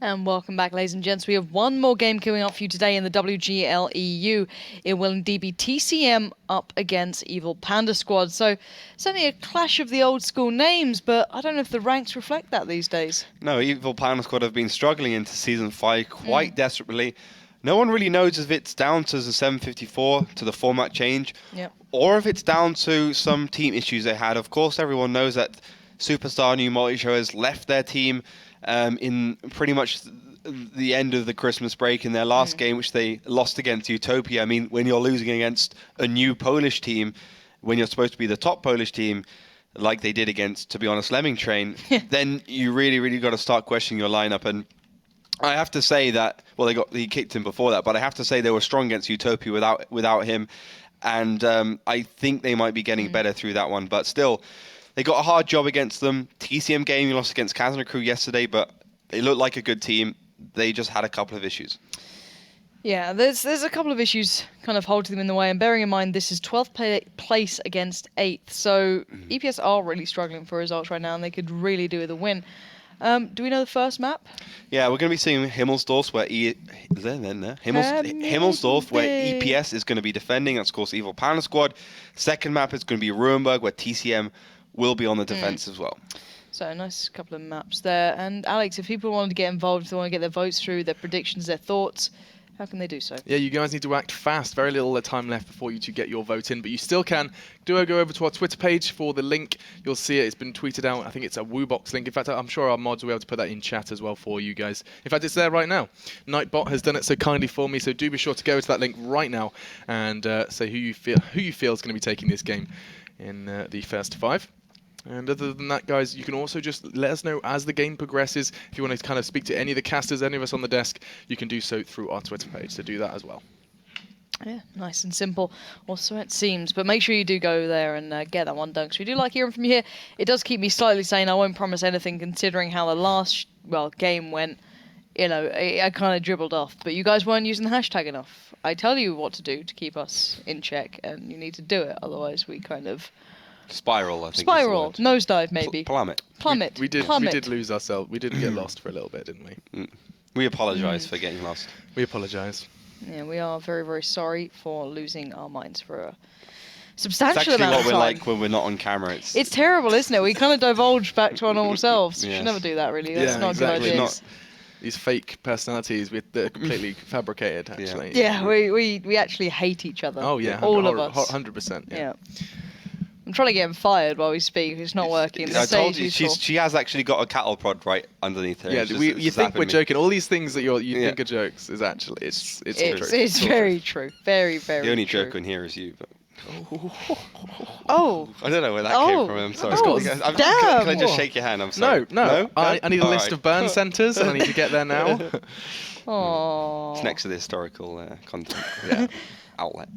And welcome back, ladies and gents. We have one more game coming up for you today in the WGL EU. It will indeed be TCM up against Evil Panda Squad. So certainly a clash of the old school names, but I don't know if the ranks reflect that these days. No, Evil Panda Squad have been struggling into Season 5 quite desperately. No one really knows if it's down to the 754, to the format change, or if it's down to some team issues they had. Of course, everyone knows that Superstar New Multi-Show has left their team in pretty much the end of the Christmas break in their last game, which they lost against Utopia. I mean, when you're losing against a new Polish team, when you're supposed to be the top Polish team, like they did against, to be honest, Lemming Train, then you really got to start questioning your lineup. And I have to say that, well, he kicked him before that, but I have to say they were strong against Utopia without him. And I think they might be getting better through that one. But still, they got a hard job against them. TCM game, you lost against Kazna Crew yesterday, but they looked like a good team. They just had a couple of issues. Yeah, there's a couple of issues kind of holding them in the way. And bearing in mind, this is 12th place against 8th. So EPS are really struggling for results right now, and they could really do with a win. Do we know the first map? Yeah, we're going to be seeing Himmelsdorf, where Himmelsdorf, where EPS is going to be defending. That's, of course, Evil Panda Squad. Second map is going to be Rurenberg, where TCM will be on the defense as well. So a nice couple of maps there. And Alex, if people wanted to get involved, if they want to get their votes through, their predictions, their thoughts, how can they do so? Yeah, you guys need to act fast. Very little time left before you to get your vote in, but you still can. Go over to our Twitter page for the link. You'll see it. It's been tweeted out. I think it's a Woobox link. In fact, I'm sure our mods will be able to put that in chat as well for you guys. In fact, it's there right now. Nightbot has done it so kindly for me, so do be sure to go to that link right now and say who you feel is going to be taking this game in the first 5. And other than that, guys, you can also just let us know as the game progresses. If you want to kind of speak to any of the casters, any of us on the desk, you can do so through our Twitter page. So do that as well. Yeah, nice and simple. Or so it seems. But make sure you do go there and get that one done. Because we do like hearing from you here. It does keep me slightly sane. I won't promise anything considering how the last game went. You know, I kind of dribbled off. But you guys weren't using the hashtag enough. I tell you what to do to keep us in check. And you need to do it. Otherwise, we kind of... Spiral, I think. Spiral, nosedive, maybe. Plummet. We did lose ourselves. We did get lost for a little bit, didn't we? We apologise for getting lost. We apologise. Yeah, we are very, very sorry for losing our minds for a substantial amount of time. It's actually what we're like when we're not on camera. It's terrible, isn't it? We kind of divulge back to our normal selves. We should never do that, really. That's not exactly. a good idea. These fake personalities they're completely fabricated, actually. Yeah, we actually hate each other. Oh, yeah. All of us. 100%. Yeah. I'm trying to get him fired while we speak. It's not working. I told you, she has actually got a cattle prod right underneath her. Yeah, you think we're joking. All these things that you think are jokes is actually, it's true. It's very true. Very, very true. The only joke in here is you. But Oh. I don't know where that came from. I'm sorry. Damn. Can I just shake your hand? I'm sorry. No. I need a list of burn centres and I need to get there now. Oh. It's next to the historical content outlet.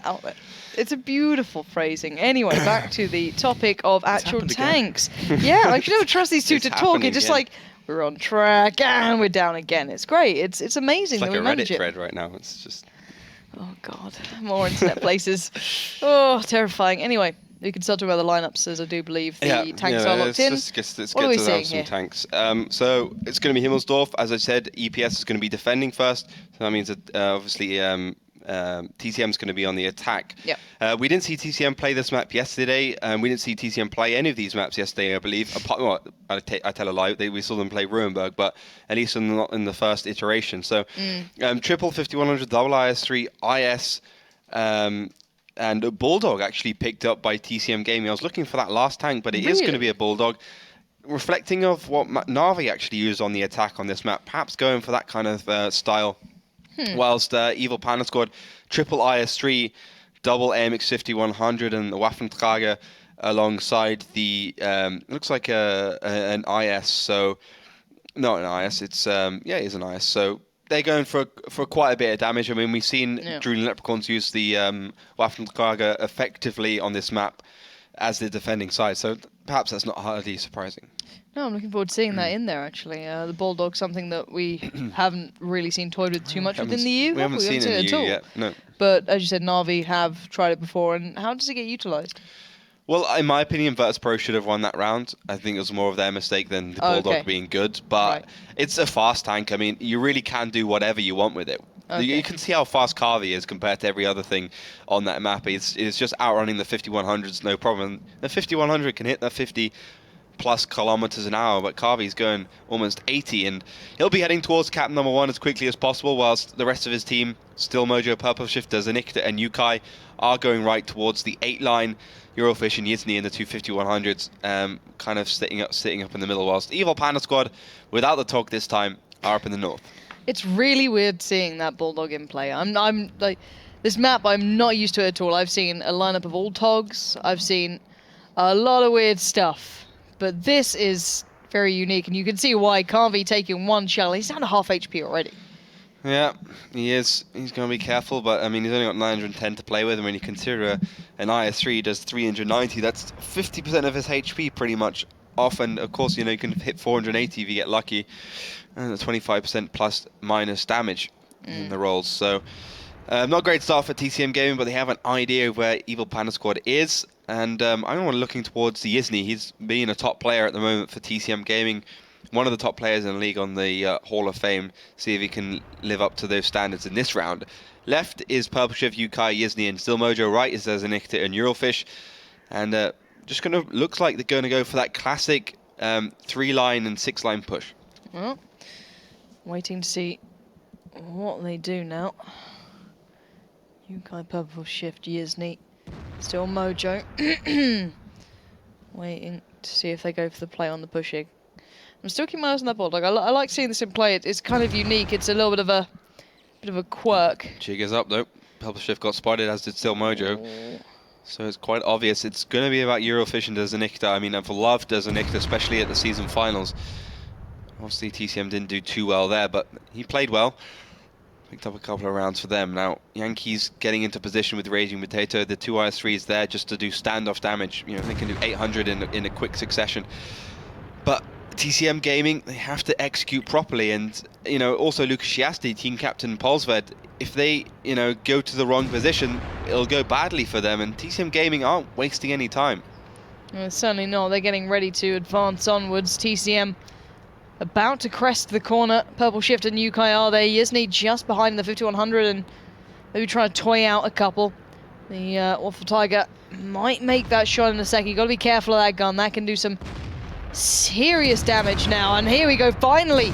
Outlet. It's a beautiful phrasing. Anyway, back to the topic of actual tanks. Yeah, I can never trust these two to talk. It's just like, we're on track and we're down again. It's great. It's amazing it's like that we manage it. Reddit thread right now. It's just... Oh, God. More internet places. Oh, terrifying. Anyway, we can start talking about the lineups, as I do believe the tanks are locked in. Let's get to some tanks. So it's going to be Himmelsdorf. As I said, EPS is going to be defending first. So that means that obviously TCM is going to be on the attack. We didn't see TCM play this map yesterday. We didn't see TCM play any of these maps yesterday, I believe. I tell a lie. We saw them play Rurenberg, but at least not in the first iteration. So triple 5100, double IS3, IS, and Bulldog actually picked up by TCM Gaming. I was looking for that last tank, but it is going to be a Bulldog. Reflecting of what Navi actually used on the attack on this map, perhaps going for that kind of style. Whilst Evil Panda Squad, triple IS3, double AMX 5100 and the Waffentrager alongside the, looks like an IS, so, not an IS, it's, it is an IS, so they're going for quite a bit of damage. I mean, we've seen Drooling Leprechauns use the Waffentrager effectively on this map as the defending side, so perhaps that's not hardly surprising. No, I'm looking forward to seeing that in there, actually. The Bulldog, something that we haven't really seen toyed with too much within the EU. We haven't seen it in the EU yet, no. But as you said, Navi have tried it before, and how does it get utilised? Well, in my opinion, Virtus Pro should have won that round. I think it was more of their mistake than the Bulldog being good. But it's a fast tank. I mean, you really can do whatever you want with it. Okay. You can see how fast Carvey is compared to every other thing on that map. It's just outrunning the 5100s, no problem. The 5100 can hit the 50 plus kilometers an hour, but Carvey's going almost 80, and he'll be heading towards cap number 1 as quickly as possible, whilst the rest of his team, Still Mojo, Purple Shifter, Zanikta, and Yukai, are going right towards the 8 line. Eurofish and Yizny in the 25100s, kind of sitting up in the middle, whilst Evil Panda Squad, without the talk this time, are up in the north. It's really weird seeing that Bulldog in play. I'm like, this map, I'm not used to it at all. I've seen a lineup of all Togs. I've seen a lot of weird stuff. But this is very unique, and you can see why Carvey taking 1 shell. He's down to half HP already. Yeah, he is. He's going to be careful, but I mean, he's only got 910 to play with, and when you consider an IS-3 does 390, that's 50% of his HP pretty much off, and of course, you know, you can hit 480 if you get lucky, and 25% plus minus damage in the rolls. So, not a great start for TCM Gaming, but they have an idea of where Evil Panda Squad is. And I'm looking towards the Yizny. He's being a top player at the moment for TCM Gaming. One of the top players in the league on the Hall of Fame. See if he can live up to those standards in this round. Left is Purple Shift, Yukai, Yizny, and Still Mojo. Right is Zanikta and Eurofish. And just kind of looks like they're going to go for that classic 3-line and 6-line push. Well, waiting to see what they do now. Yukai, Purple Shift, Yizny. Still Mojo. Waiting to see if they go for the play on the pushing. I'm still keeping my eyes on that Bulldog. I like seeing this in play. It's kind of unique. It's a little bit of a quirk. Jig is up though. Purple Shift got spotted, as did Still Mojo. So it's quite obvious. It's going to be about Eurofish and Zanikta. I mean, I've loved Zanikta, especially at the season finals. Obviously, TCM didn't do too well there, but he played well. Picked up a couple of rounds for them. Now, Yankees getting into position with Raging Potato. The 2 IS-3s there just to do standoff damage. You know, they can do 800 in a quick succession. But TCM Gaming, they have to execute properly. And, you know, also Lucas Shiasti, team captain Polsved, if they, you know, go to the wrong position, it'll go badly for them. And TCM Gaming aren't wasting any time. Certainly not. They're getting ready to advance onwards. TCM about to crest the corner. Purple Shift and Yukai are there. Yizny just behind the 5100 and maybe trying to toy out a couple. The Waffle Tiger might make that shot in a second. You've got to be careful of that gun. That can do some serious damage now. And here we go, finally.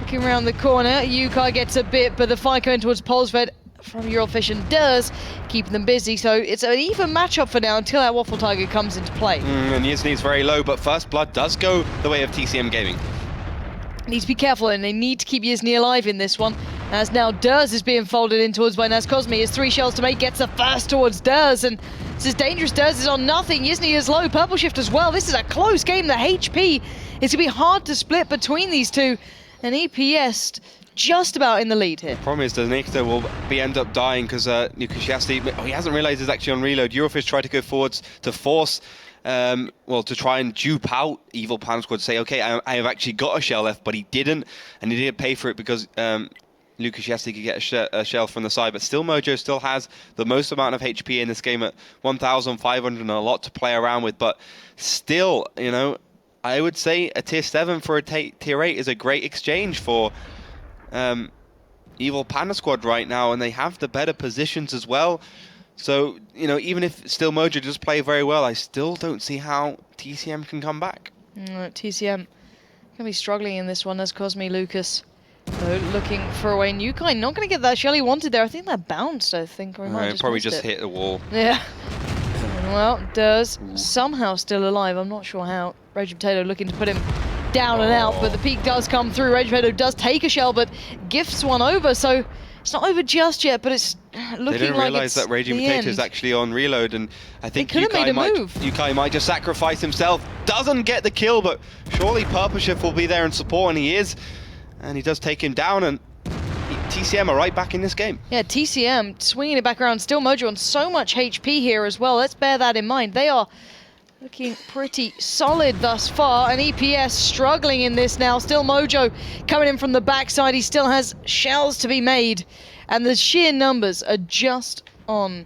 Looking around the corner, Yukai gets a bit, but the fight going towards Polsved from Eurofish and does keep them busy. So it's an even matchup for now until that Waffle Tiger comes into play. And Yizny's very low, but First Blood does go the way of TCM Gaming. Need to be careful, and they need to keep Yizny alive in this one. As now Durs is being folded in towards by Naz Cosmi. He has 3 shells to make, gets the first towards Durs, and this is dangerous. Durs is on nothing. Yizny is low, Purple Shift as well. This is a close game. The HP is going to be hard to split between these two, and EPS just about in the lead here. The problem is that Zanikta will end up dying because Lucas Shiasti, he hasn't realized he's actually on reload. Eurofish tried to go forwards to force, well, to try and dupe out Evil Panda Squad, say, okay, I have actually got a shell left, but he didn't, and he didn't pay for it because Lucas Shiasti could get a shell from the side, but Still Mojo still has the most amount of HP in this game at 1,500 and a lot to play around with, but still, you know, I would say a tier 7 for a tier 8 is a great exchange for Evil Panda Squad right now, and they have the better positions as well. So, you know, even if Still Mojo does play very well, I still don't see how TCM can come back. TCM going to be struggling in this one as Cosmi Lucas looking for a way. And Yukai not going to get that shell he wanted there. I think that bounced, I think. Or probably just hit the wall. Yeah. Well, Durs somehow still alive. I'm not sure how. Raging Potato looking to put him down and out, but the peak does come through. Raging Potato does take a shell, but gifts one over, so it's not over just yet, but it's looking like it's They didn't realise that Raging Potato is actually on reload, and I think Yukai might just sacrifice himself. Doesn't get the kill, but surely Purple Shift will be there in support, and he is. And he does take him down, and TCM are right back in this game. Yeah, TCM swinging it back around. Still Mojo on so much HP here as well. Let's bear that in mind. They are looking pretty solid thus far, and EPS struggling in this now. Still Mojo coming in from the backside. He still has shells to be made, and the sheer numbers are just on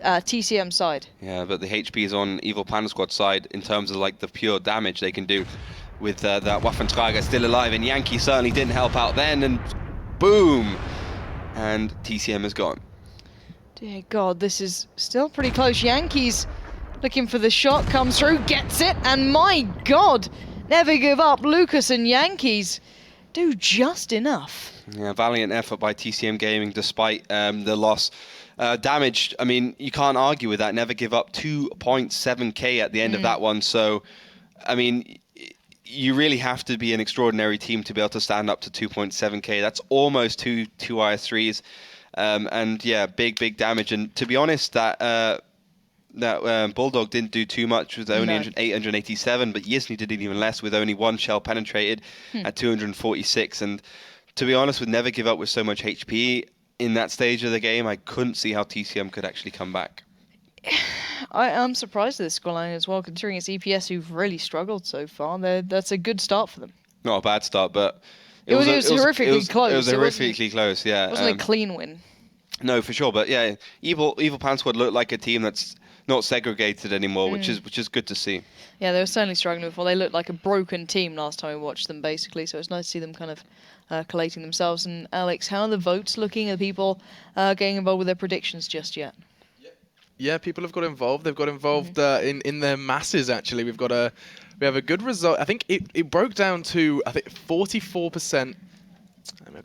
TCM side. Yeah, but the HP is on Evil Panda Squad side in terms of like the pure damage they can do with that Waffentrager still alive, and Yankee certainly didn't help out then, and boom, and TCM is gone. Dear God, this is still pretty close. Yankees looking for the shot, comes through, gets it, and my God, never give up. Lucas and Yankees do just enough. Yeah, valiant effort by TCM Gaming despite the loss. Damage, I mean, you can't argue with that. Never give up 2.7k at the end of that one. So, I mean, you really have to be an extraordinary team to be able to stand up to 2.7k. That's almost two IS3s. And yeah, big damage. And to be honest, that Bulldog didn't do too much with only 887, but Yisni did even less with only one shell penetrated at 246. And to be honest, with Never Give Up with so much HP in that stage of the game, I couldn't see how TCM could actually come back. I'm surprised at this scoreline as well, considering it's EPS who've really struggled so far. That's a good start for them. Not a bad start, but it was horrifically close. It was horrifically close, yeah. It wasn't a clean win. No, for sure, but yeah, Evil Pan Squad looked like a team that's not segregated anymore, which is good to see. Yeah, they were certainly struggling before. They looked like a broken team last time we watched them, basically. So it's nice to see them kind of collating themselves. And Alex, how are the votes looking? Are people getting involved with their predictions just yet? Yeah, people have got involved. They've got involved in their masses. Actually, we have a good result. I think it broke down to 44%.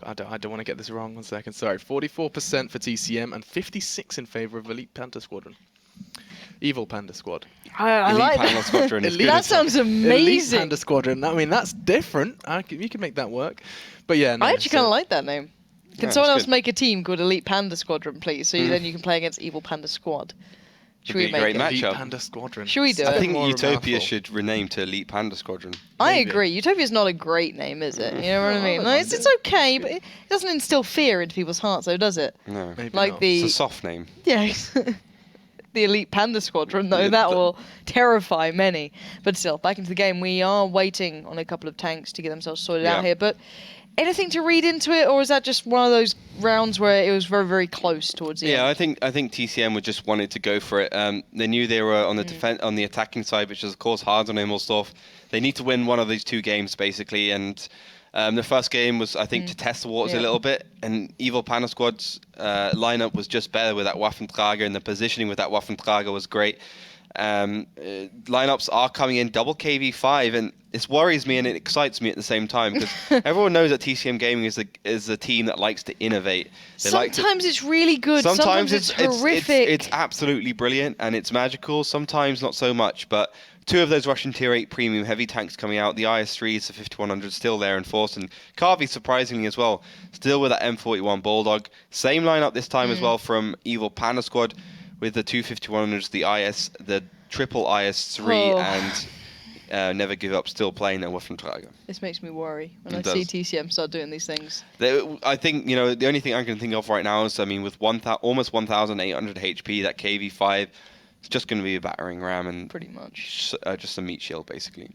I don't want to get this wrong. 1 second. Sorry, 44% for TCM and 56% in favor of Elite Panda Squadron. Evil Panda Squad. I like that. Squadron is that sounds amazing. Elite Panda Squadron. I mean, that's different. You can make that work. But yeah, no, I actually kind of like that name. Can someone else make a team called Elite Panda Squadron, please? So then you can play against Evil Panda Squad. Should we make it? Elite Panda Squadron. Should we do it? I think Utopia should rename to Elite Panda Squadron. I agree. Utopia's not a great name, is it? You know what I mean? Like, it's okay, but it doesn't instill fear into people's hearts, though, does it? No. Maybe like not. It's a soft name. Yeah. The Elite Panda Squadron, though, that will terrify many. But still, back into the game. We are waiting on a couple of tanks to get themselves sorted out here. But anything to read into it, or is that just one of those rounds where it was very, very close towards the end? Yeah, I think TCM would just wanted to go for it. They knew they were on the on the attacking side, which is of course hard on Himmelsdorf. They need to win one of these two games basically, and the first game was, I think, to test the waters a little bit, and Evil Panda Squad's lineup was just better with that Waffentrager, and the positioning with that Waffentrager was great. Lineups are coming in double KV5, and this worries me and it excites me at the same time, because everyone knows that TCM Gaming is a team that likes to innovate. Sometimes it's really good. Sometimes it's horrific. It's absolutely brilliant and it's magical. Sometimes not so much, but two of those Russian Tier 8 premium heavy tanks coming out. The IS-3s, the 5100 still there in force, and Carvey surprisingly as well, still with that M41 Bulldog. Same lineup this time as well from Evil Panda Squad, with the two 5100s, the triple IS-3 and Never Give Up still playing their Waffentrager. This makes me worry when I see TCM start doing these things. I think, the only thing I can think of right now is, with almost 1,800 HP, that KV5, it's just going to be a battering ram and pretty much just a meat shield, basically.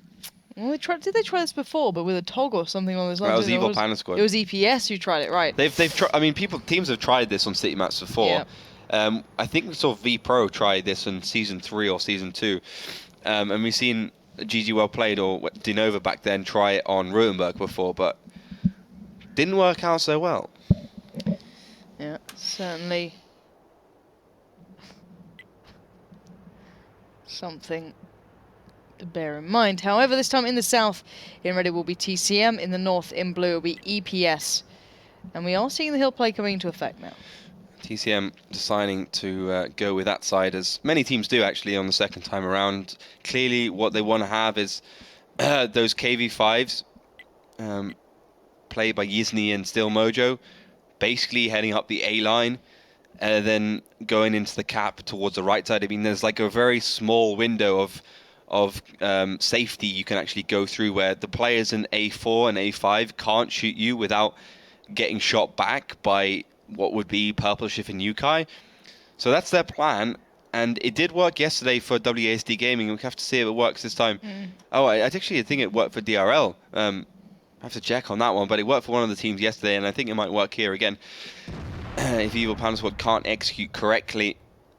Well, did they try this before, but with a TOG or something along those lines? That was Evil Panda Squad. It was EPS who tried it, right? They've tried. Teams have tried this on City Maps before. Yeah. I think we saw V Pro try this in Season 3 or Season 2. And we've seen GG Well Played or Denova back then try it on Rutenberg before, but didn't work out so well. Yeah, certainly something to bear in mind. However, this time in the south, in red it will be TCM. In the north, in blue, it will be EPS. And we are seeing the hill play coming into effect now. TCM deciding to go with that side, as many teams do actually on the second time around. Clearly what they want to have is those KV5s played by Yisni and Still Mojo, basically heading up the A line, then going into the cap towards the right side. I mean, there's like a very small window of safety you can actually go through, where the players in A4 and A5 can't shoot you without getting shot back by what would be Purple Shift and Yukai. So that's their plan, and it did work yesterday for WASD Gaming, and we have to see if it works this time. Oh, I actually think it worked for DRL. I have to check on that one, but it worked for one of the teams yesterday, and I think it might work here again. If Evil Panda Squad can't execute correctly,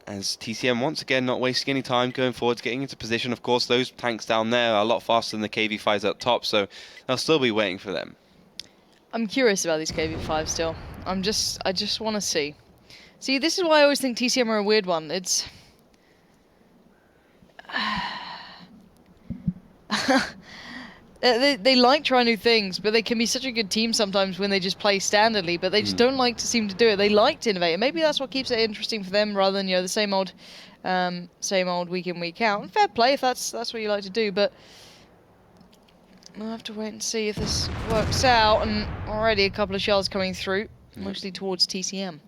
as TCM once again not wasting any time going forwards, getting into position. Of course, those tanks down there are a lot faster than the KV5s up top, so they'll still be waiting for them. I'm curious about these KV5s still. I just want to see. See, this is why I always think TCM are a weird one. It's... They like trying new things, but they can be such a good team sometimes when they just play standardly, but they just don't like to seem to do it. They like to innovate, and maybe that's what keeps it interesting for them rather than, you know, the same old week in, week out. And fair play if that's what you like to do, but we'll have to wait and see if this works out. And already a couple of shells coming through, mostly towards TCM.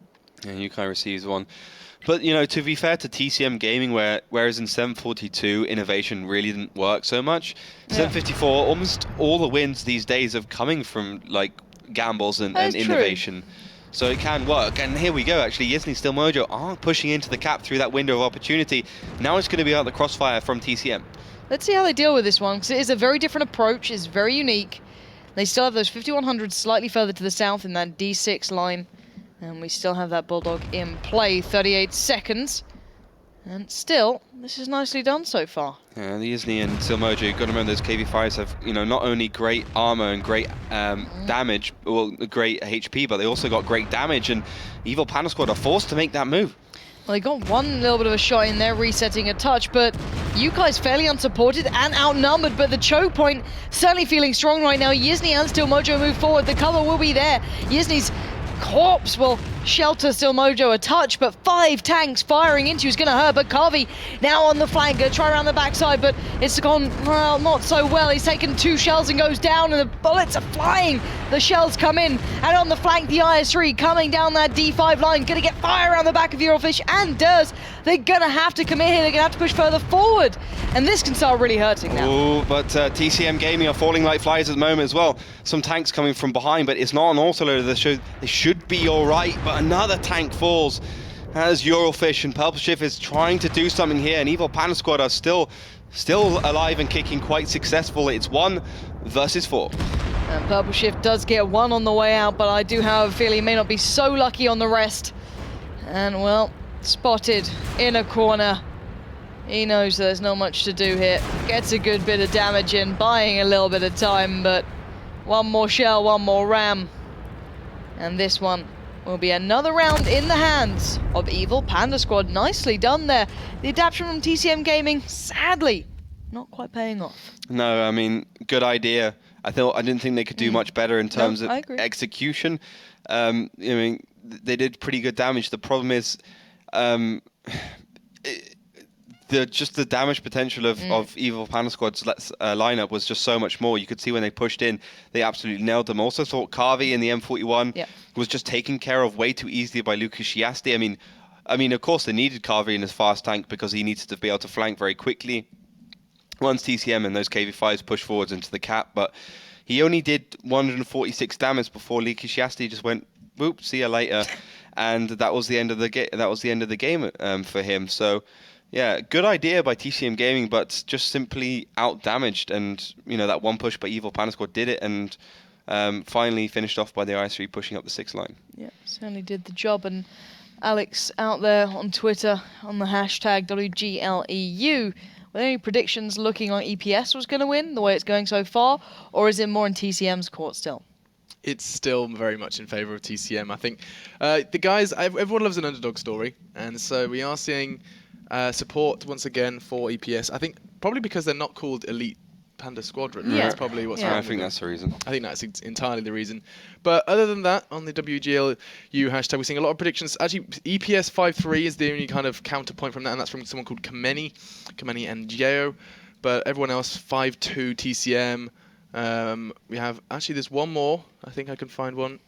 Yeah, Yukai receives one. But, you know, to be fair to TCM Gaming, whereas in 742, innovation really didn't work so much, 754, almost all the wins these days are coming from, like, gambles and innovation. So it can work. And here we go, actually. Yizny Still Mojo are pushing into the cap through that window of opportunity. Now it's going to be out the crossfire from TCM. Let's see how they deal with this one, because it is a very different approach. It's very unique. They still have those 5100s slightly further to the south in that D6 line. And we still have that Bulldog in play, 38 seconds. And still, this is nicely done so far. Yeah, the Yizny and Silmojo, you've got to remember those KV5s have, you know, not only great armor and great damage, well, great HP, but they also got great damage, and Evil Panda Squad are forced to make that move. Well, they got one little bit of a shot in there, resetting a touch, but Yukai's fairly unsupported and outnumbered, but the choke point certainly feeling strong right now. Yizny and Still Mojo move forward, the cover will be there. Yizny's corpse will shelter Still Mojo a touch, but 5 tanks firing into is going to hurt. But Carvey now on the flank, going to try around the backside, but it's gone, well, not so well. He's taken 2 shells and goes down, and the bullets are flying. The shells come in, and on the flank, the IS-3 coming down that D5 line, going to get fire around the back of Eurofish, and does. They're going to have to commit here. They're going to have to push further forward, and this can start really hurting now. Oh, but TCM Gaming are falling like flies at the moment as well. Some tanks coming from behind, but it's not an autoloader. They should be all right, but another tank falls as Eurofish and Purple Shift is trying to do something here, and Evil Panda Squad are still alive and kicking quite successfully. It's 1 versus 4. And Purple Shift does get 1 on the way out, but I do have a feeling he may not be so lucky on the rest. And, well, spotted in a corner. He knows there's not much to do here. Gets a good bit of damage in, buying a little bit of time, but 1 more shell, 1 more ram. And this one will be another round in the hands of Evil Panda Squad. Nicely done there. The adaptation from TCM Gaming, sadly, not quite paying off. No, I mean, good idea. I didn't think they could do much better in terms of execution. I mean, they did pretty good damage. The problem is, just the damage potential of Evil Panda Squad's lineup was just so much more. You could see when they pushed in, they absolutely nailed them. Also thought Carvey in the M41 was just taken care of way too easily by Lucas Shiasti. I mean, of course they needed Carvey in his fast tank because he needed to be able to flank very quickly once TCM and those KV5s pushed forwards into the cap, but he only did 146 damage before Lucas Shiasti just went, whoop, see you later, and that was the end of the game. That was the end of the game for him. So, yeah, good idea by TCM Gaming, but just simply out-damaged. And, you know, that one push by Evil Panda Squad did it, and finally finished off by the IS-3 pushing up the 6 line. Yeah, certainly did the job. And Alex out there on Twitter on the hashtag WGLEU, were there any predictions looking like EPS was going to win the way it's going so far, or is it more in TCM's court still? It's still very much in favour of TCM. I think the guys, everyone loves an underdog story, and so we are seeing support once again for EPS. I think probably because they're not called Elite Panda Squadron. Yeah. That's probably what's wrong. I think that's the reason. I think that's entirely the reason. But other than that, on the WGLU hashtag, we're seeing a lot of predictions. Actually, EPS 5-3 is the only kind of counterpoint from that, and that's from someone called Kameni and Geo. But everyone else, 5-2 TCM. We have, actually, there's one more. I think I can find one.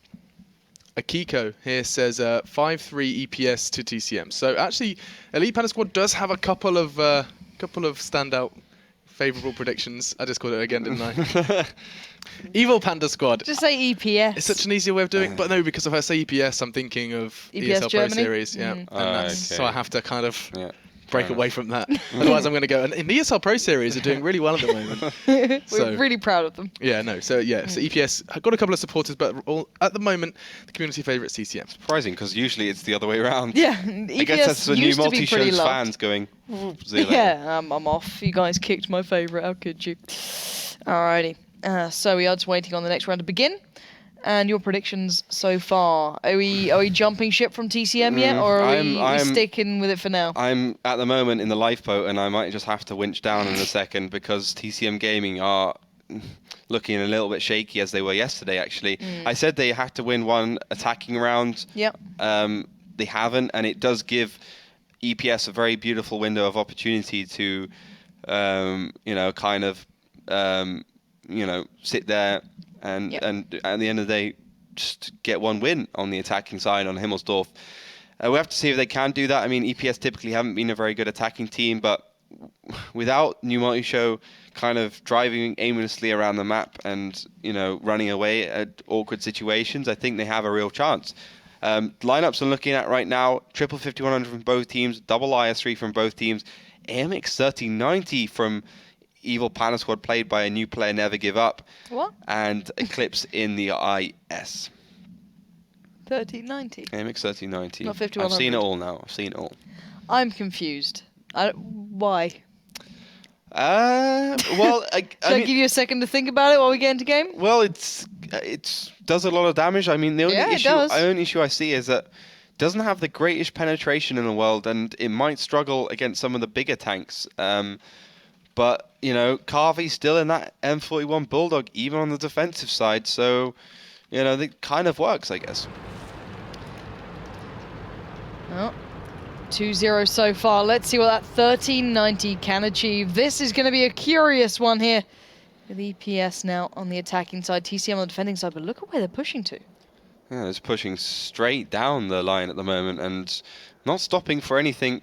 Akiko here says 5-3 EPS to TCM. So actually, Elite Panda Squad does have a couple of standout favourable predictions. I just called it again, didn't I? Evil Panda Squad. Just say EPS. It's such an easier way of doing it. But no, because if I say EPS, I'm thinking of EPS ESL Germany? Pro Series. Yeah. And that's, so I have to kind of break away from that. Otherwise, I'm going to go. And in the ESL Pro Series, are doing really well at the moment. We're really proud of them. Yeah, no. So EPS got a couple of supporters, but at the moment, the community favourite TCM. Surprising, because usually it's the other way around. Yeah, I guess that's the new multi-shows fans going. Yeah, I'm off. You guys kicked my favourite. How could you? Alrighty. So we are just waiting on the next round to begin. And your predictions so far? Are we jumping ship from TCM yet, or are we sticking with it for now? I'm at the moment in the lifeboat, and I might just have to winch down in a second because TCM Gaming are looking a little bit shaky as they were yesterday. Actually, I said they had to win one attacking round. Yep. They haven't, and it does give EPS a very beautiful window of opportunity to, sit there. And at the end of the day, just get one win on the attacking side on Himmelsdorf. We have to see if they can do that. I mean, EPS typically haven't been a very good attacking team, but without New Multi-Show kind of driving aimlessly around the map and, running away at awkward situations, I think they have a real chance. Lineups I'm looking at right now, triple 5100 from both teams, double IS3 from both teams, AMX 1390 from Evil Panda Squad, played by a new player, Never Give Up. What? And Eclipse in the IS. 1390. AMX 1390. Not 5100. I've seen it all now. I've seen it all. I'm confused. Why? Well, I give you a second to think about it while we get into game? Well, it does a lot of damage. I mean, the only issue I see is that it doesn't have the greatest penetration in the world, and it might struggle against some of the bigger tanks. But, Carvy's still in that M41 Bulldog, even on the defensive side. So, it kind of works, I guess. Well, 2-0 so far. Let's see what that 1390 can achieve. This is going to be a curious one here. With EPS now on the attacking side, TCM on the defending side. But look at where they're pushing to. Yeah, it's pushing straight down the line at the moment and not stopping for anything.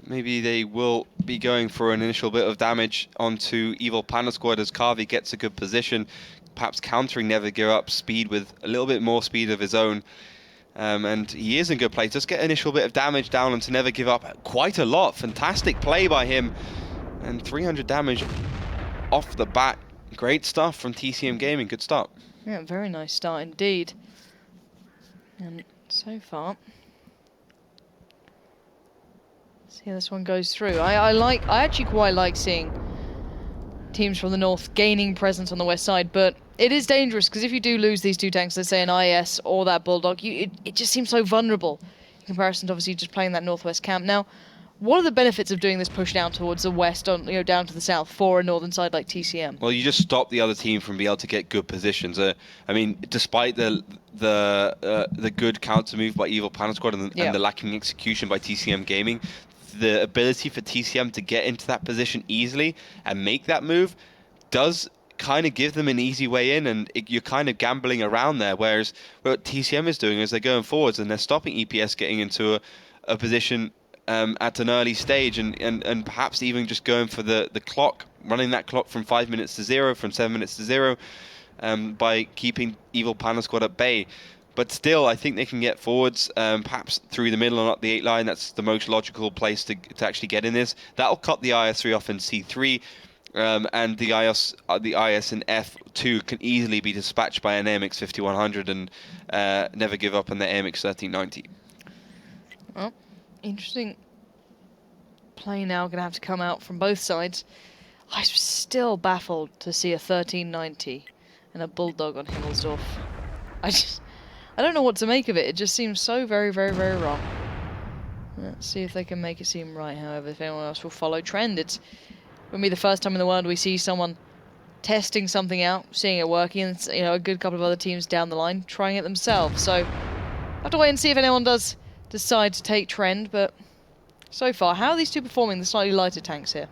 Maybe they will be going for an initial bit of damage onto Evil Panda Squad as Carvey gets a good position, perhaps countering Never Give Up speed with a little bit more speed of his own. And he is in good place. Just get an initial bit of damage down onto Never Give Up. Quite a lot. Fantastic play by him. And 300 damage off the bat. Great stuff from TCM Gaming. Good start. Yeah, very nice start indeed. And so far... see how this one goes through. I actually quite like seeing teams from the north gaining presence on the west side, but it is dangerous because if you do lose these two tanks, let's say an IS or that Bulldog, it just seems so vulnerable in comparison to obviously just playing that northwest camp. Now, what are the benefits of doing this push down towards the west, down to the south for a northern side like TCM? Well, you just stop the other team from being able to get good positions. I mean, despite the good counter move by Evil Panda Squad and the lacking execution by TCM Gaming, the ability for TCM to get into that position easily and make that move does kind of give them an easy way in, and you're kind of gambling around there. Whereas what TCM is doing is they're going forwards and they're stopping EPS getting into a position at an early stage, and perhaps even just going for the clock, running that clock from 5 minutes to 0, from 7 minutes to 0, by keeping Evil Panda Squad at bay. But still, I think they can get forwards, perhaps through the middle and up the 8 line. That's the most logical place to actually get in this. That'll cut the IS3 off in C3, and the IS in F2 can easily be dispatched by an AMX 5100 and Never Give Up on the AMX 1390. Well, interesting play now going to have to come out from both sides. I'm still baffled to see a 1390 and a Bulldog on Himmelsdorf. I don't know what to make of it. It just seems so very, very, very wrong. Let's see if they can make it seem right, however, if anyone else will follow trend. It's going to be the first time in the world we see someone testing something out, seeing it working, and a good couple of other teams down the line trying it themselves. So, I have to wait and see if anyone does decide to take trend, but so far, how are these two performing, the slightly lighter tanks here?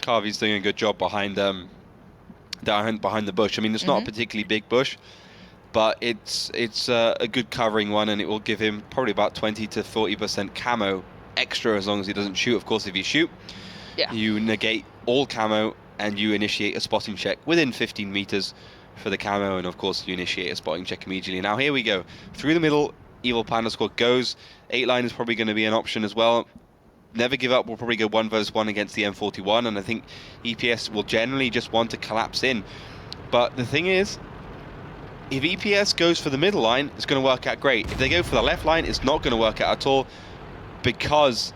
Carvy's doing a good job behind the bush. I mean, it's not a particularly big bush, but it's a good covering one, and it will give him probably about 20 to 40% camo extra as long as he doesn't shoot. Of course, if you shoot, you negate all camo and you initiate a spotting check within 15 meters for the camo, and of course you initiate a spotting check immediately. Now here we go. Through the middle, Evil Panda Squad goes. 8 line is probably going to be an option as well. Never Give Up will probably go 1 versus 1 against the M41, and I think EPS will generally just want to collapse in. But the thing is, if EPS goes for the middle line, it's going to work out great. If they go for the left line, it's not going to work out at all, because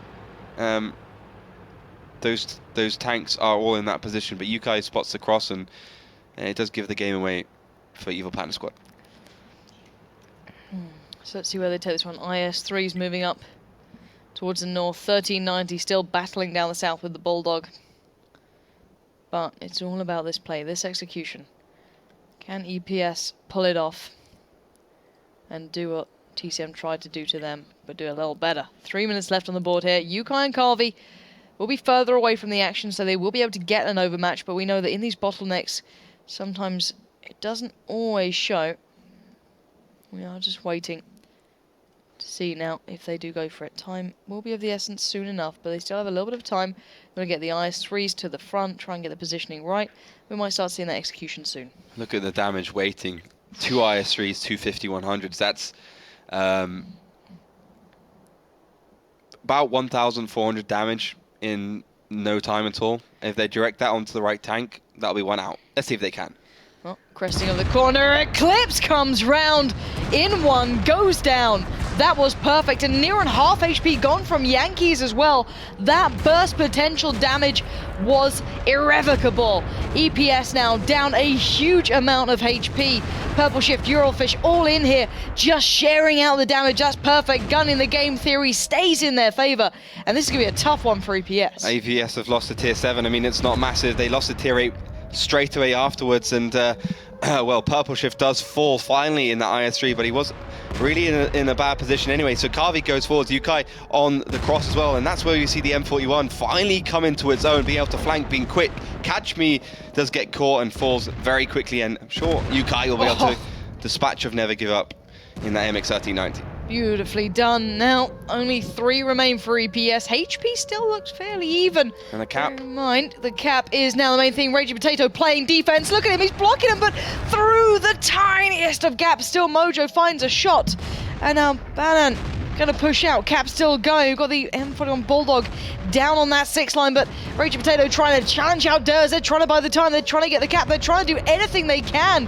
those tanks are all in that position. But Yukai spots the cross, and it does give the game away for Evil Panda Squad. So let's see where they take this one. IS-3's moving up towards the north. 1390 still battling down the south with the Bulldog. But it's all about this play, this execution. Can EPS pull it off and do what TCM tried to do to them, but do a little better? 3 minutes left on the board here. Yukai and Carvey will be further away from the action, so they will be able to get an overmatch, but we know that in these bottlenecks, sometimes it doesn't always show. We are just waiting to see now if they do go for it. Time will be of the essence soon enough, but they still have a little bit of time. They're going to get the IS-3s to the front, try and get the positioning right. We might start seeing that execution soon. Look at the damage waiting. 2 IS-3s, 250 100s. That's about 1,400 damage in no time at all. If they direct that onto the right tank, that'll be 1 out. Let's see if they can. Well, cresting of the corner, Eclipse comes round in 1, goes down. That was perfect, and near on half HP gone from Yankees as well. That burst potential damage was irrevocable. EPS now down a huge amount of HP. Purple Shift, Euralfish all in here, just sharing out the damage. That's perfect. Gun in the game theory stays in their favor, and this is going to be a tough one for EPS. EPS have lost to tier 7. I mean, it's not massive. They lost to tier 8 straight away afterwards, and well, Purple Shift does fall finally in the IS-3, but he was really in a bad position anyway. So Carvey goes forwards, Yukai on the cross as well, and that's where you see the M41 finally come into its own, being able to flank, being quick. Catch Me does get caught and falls very quickly, and I'm sure Yukai will be able to dispatch of Never Give Up in that MX-1390. Beautifully done. Now, only 3 remain for EPS. HP still looks fairly even. And the cap. Bear in mind, the cap is now the main thing. Raging Potato playing defense. Look at him, he's blocking him, but through the tiniest of gaps, still Mojo finds a shot. And now Bannon gonna push out. Cap still going. We've got the M41 Bulldog down on that 6 line, but Raging Potato trying to challenge out Durs. They're trying to buy the time. They're trying to get the cap. They're trying to do anything they can.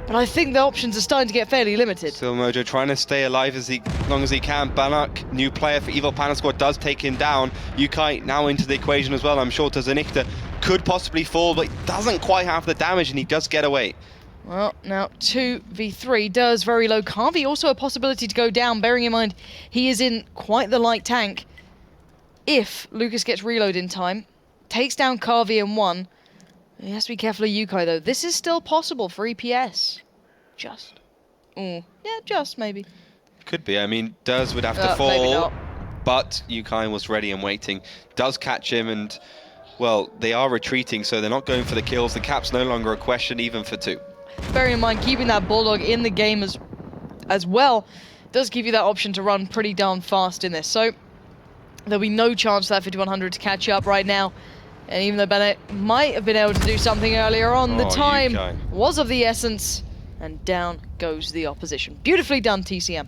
But I think the options are starting to get fairly limited. Still Mojo trying to stay alive as long as he can. Bannock, new player for Evil Panda Squad, does take him down. Yukai now into the equation as well. I'm sure Tazanikta could possibly fall, but he doesn't quite have the damage, and he does get away. Well, now 2v3 does very low. Carvey also a possibility to go down, bearing in mind he is in quite the light tank. If Lucas gets reload in time, takes down Carvey in 1. He has to be careful of Yukai, though. This is still possible for EPS. Just. Yeah, just, maybe. Could be. I mean, Durs would have to fall, but Yukai was ready and waiting. Does catch him, and, well, they are retreating, so they're not going for the kills. The cap's no longer a question, even for 2. Bearing in mind, keeping that Bulldog in the game as well does give you that option to run pretty darn fast in this. So, there'll be no chance for that 5100 to catch up right now. And even though Bennett might have been able to do something earlier on, the time was of the essence, and down goes the opposition. Beautifully done, TCM.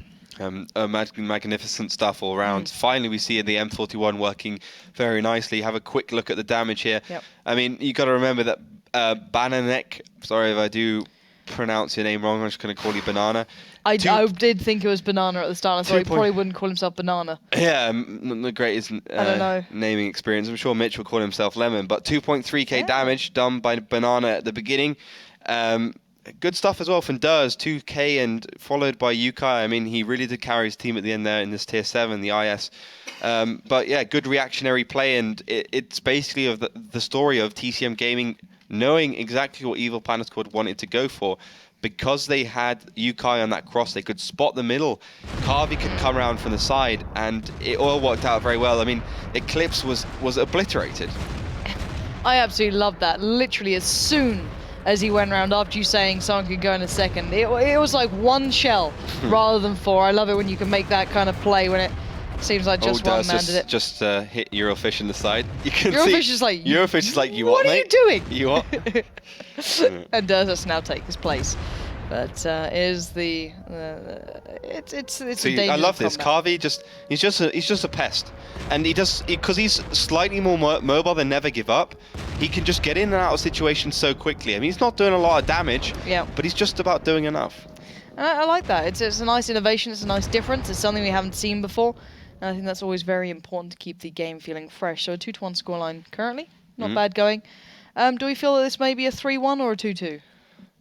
Magnificent stuff all around. Finally, we see the M41 working very nicely. Have a quick look at the damage here. Yep. I mean, you got to remember that Bananek, sorry if I do pronounce your name wrong, I'm just going to call you Banana. I did think it was Banana at the start. I thought he probably wouldn't call himself Banana. Yeah, the greatest naming experience. I'm sure Mitch will call himself Lemon. But 2.3k damage done by Banana at the beginning. Good stuff as well from Durs, 2k, and followed by Yukai. I mean, he really did carry his team at the end there in this tier 7, the IS. But yeah, good reactionary play, and it's basically of the story of TCM Gaming knowing exactly what Evil Panda Squad wanted to go for. Because they had Yukai on that cross, they could spot the middle. Carvey could come around from the side, and it all worked out very well. I mean, Eclipse was obliterated. I absolutely loved that. Literally, as soon as he went round after you saying someone could go in a second, it was like 1 shell rather than 4. I love it when you can make that kind of play when it seems like just one man did it. Just hit Eurofish in the side. You can Eurofish see is like, Eurofish is like, you what, mate? What are you doing? You what? And Durs has to now take his place. But is the it's See, a dangerous I love this. combat. Carvey he's just a pest, and because he's slightly more mobile than Never Give Up. He can just get in and out of situations so quickly. I mean, he's not doing a lot of damage, but he's just about doing enough. I like that. It's a nice innovation. It's a nice difference. It's something we haven't seen before. And I think that's always very important to keep the game feeling fresh. So a 2-1 scoreline currently, not bad going. Do we feel that this may be a 3-1 or a 2-2?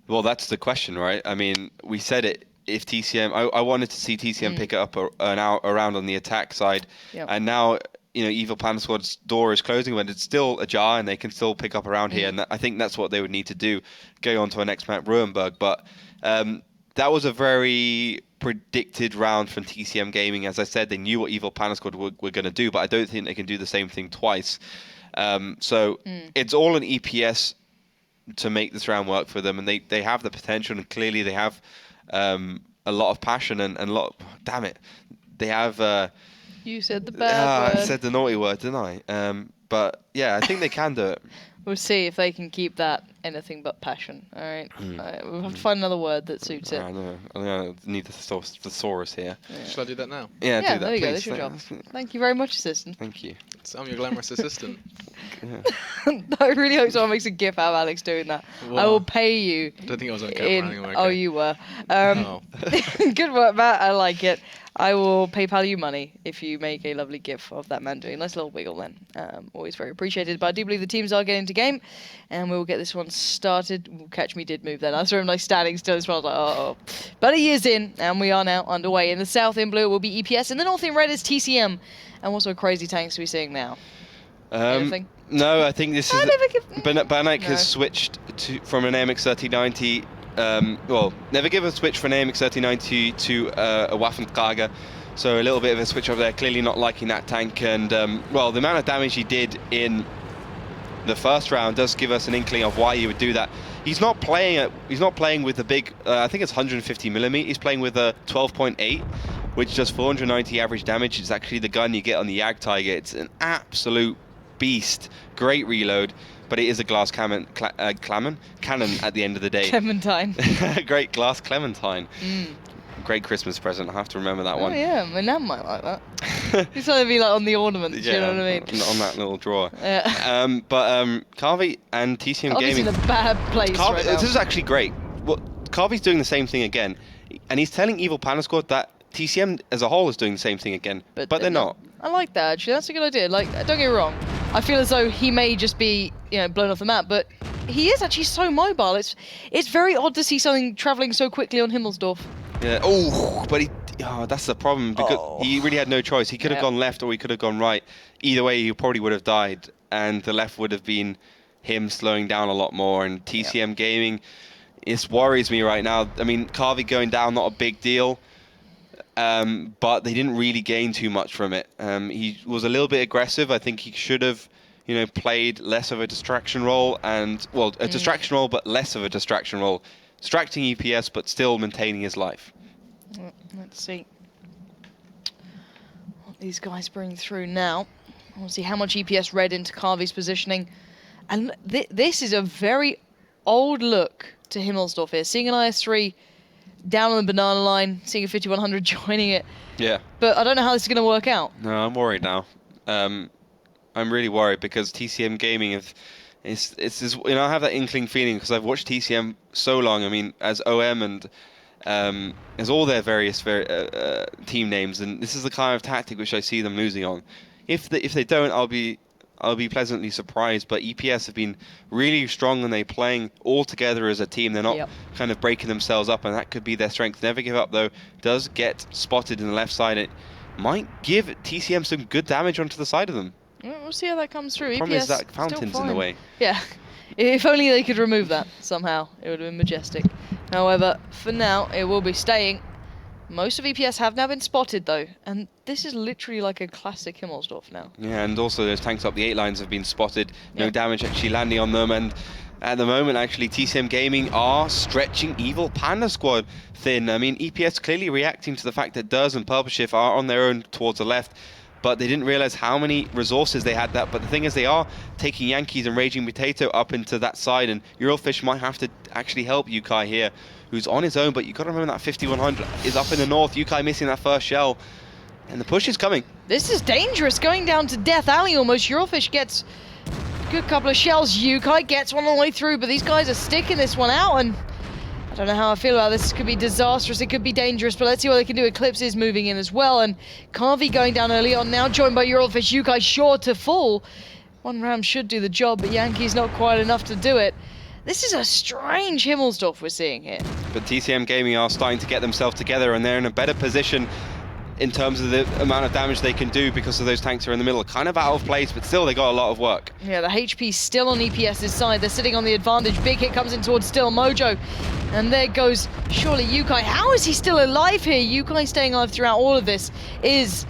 Well, that's the question, right? I mean, we said it. If TCM, I wanted to see TCM pick it up around on the attack side, and now Evil Panda Squad's door is closing, but it's still ajar, and they can still pick up around here. And I think that's what they would need to do, going on to our next map, Ruinberg. But that was a very predicted round from TCM Gaming. As I said, they knew what Evil Panda Squad were going to do, but I don't think they can do the same thing twice. So it's all an EPS to make this round work for them, and they have the potential, and clearly they have a lot of passion and a lot. Damn it, they have. You said the bad word. I said the naughty word, didn't I? But yeah, I think they can do it. We'll see if they can keep that anything but passion. All right, we'll have to find another word that suits it. I need the thesaurus here. Yeah. Should I do that now? Yeah, do that, there you please. go. That's your job. Thank you very much, assistant. Thank you. I'm your glamorous assistant. I really hope someone makes a gif out of Alex doing that. Wow. I will pay you. I don't think I was on camera. Oh, you were. Good work, Matt. I like it. I will PayPal you money if you make a lovely gif of that man doing a nice little wiggle then. Always very appreciated. But I do believe the teams are getting into game, and we will get this one started. Catch Me did move then. I saw him like standing still as well. I was like, uh-oh. But he is in, and we are now underway. In the south in blue will be EPS, and the north in red is TCM. And what sort of crazy tanks are we seeing now? Anything? No, I think this is... Banak has switched from an AMX 3090... Never Give a switch from an AMX 3090 to a Waffentrager. So a little bit of a switch over there, clearly not liking that tank. And, the amount of damage he did in the first round does give us an inkling of why he would do that. He's not playing with the big, I think it's 150mm. He's playing with a 12.8, which does 490 average damage. It's actually the gun you get on the Yag Tiger. It's an absolute beast. Great reload. But it is a glass cannon at the end of the day. Clementine. Great glass Clementine. Great Christmas present. I have to remember that one. Oh yeah, my nan might like that. It's going to be like on the ornaments, you know what I mean? On that little drawer. Yeah. Carvey and TCM Gaming... in a bad place right now. This is actually great. Carvey's doing the same thing again. And he's telling Evil Panda Squad that TCM as a whole is doing the same thing again. But they're not. I like that, actually. That's a good idea. Like, don't get me wrong. I feel as though he may just be, blown off the map, but he is actually so mobile. It's very odd to see something travelling so quickly on Himmelsdorf. Yeah. But that's the problem, because he really had no choice. He could have gone left or he could have gone right. Either way, he probably would have died, and the left would have been him slowing down a lot more. And TCM Gaming, it worries me right now. I mean, Carvey going down, not a big deal. But they didn't really gain too much from it. He was a little bit aggressive. I think he should have, played less of a distraction role, distraction role, but less of a distraction role. Distracting EPS, but still maintaining his life. Let's see what these guys bring through now. We'll see how much EPS read into Carvey's positioning. And this is a very old look to Himmelsdorf here. Seeing an IS-3 down on the banana line, seeing a 5100 joining it. Yeah. But I don't know how this is going to work out. No, I'm worried now. I'm really worried because TCM Gaming I have that inkling feeling because I've watched TCM so long. I mean, as OM and as all their various team names, and this is the kind of tactic which I see them losing on. If they don't, I'll be pleasantly surprised. But EPS have been really strong and they're playing all together as a team. They're not kind of breaking themselves up, and that could be their strength. Never Give Up, though, does get spotted in the left side. It might give TCM some good damage onto the side of them. We'll see how that comes through. The problem EPS is that fountain's in the way. Yeah. If only they could remove that somehow, it would have been majestic. However, for now, it will be staying. Most of EPS have now been spotted, though, and this is literally like a classic Himmelsdorf now. Yeah, and also those tanks up the 8 lines have been spotted. No damage actually landing on them, and at the moment, actually, TCM Gaming are stretching Evil Panda Squad thin. I mean, EPS clearly reacting to the fact that Durs and Purple Shift are on their own towards the left, but they didn't realize how many resources they had that. But the thing is, they are taking Yankees and Raging Potato up into that side, and Eurofish might have to actually help Yukai here who's on his own, but you got to remember that 5100 is up in the north. Yukai missing that first shell, and the push is coming. This is dangerous, going down to Death Alley almost. Eurofish gets a good couple of shells. Yukai gets one all the way through, but these guys are sticking this one out, and I don't know how I feel about this. This could be disastrous, it could be dangerous, but let's see what they can do. Eclipse is moving in as well, and Carvey going down early on, now joined by Eurofish. Yukai sure to fall. One round should do the job, but Yankee's not quite enough to do it. This is a strange Himmelsdorf we're seeing here. But TCM Gaming are starting to get themselves together, and they're in a better position in terms of the amount of damage they can do because of those tanks are in the middle. Kind of out of place, but still they got a lot of work. Yeah, the HP's still on EPS's side. They're sitting on the advantage. Big hit comes in towards Still Mojo. And there goes surely Yukai. How is he still alive here? Yukai staying alive throughout all of this is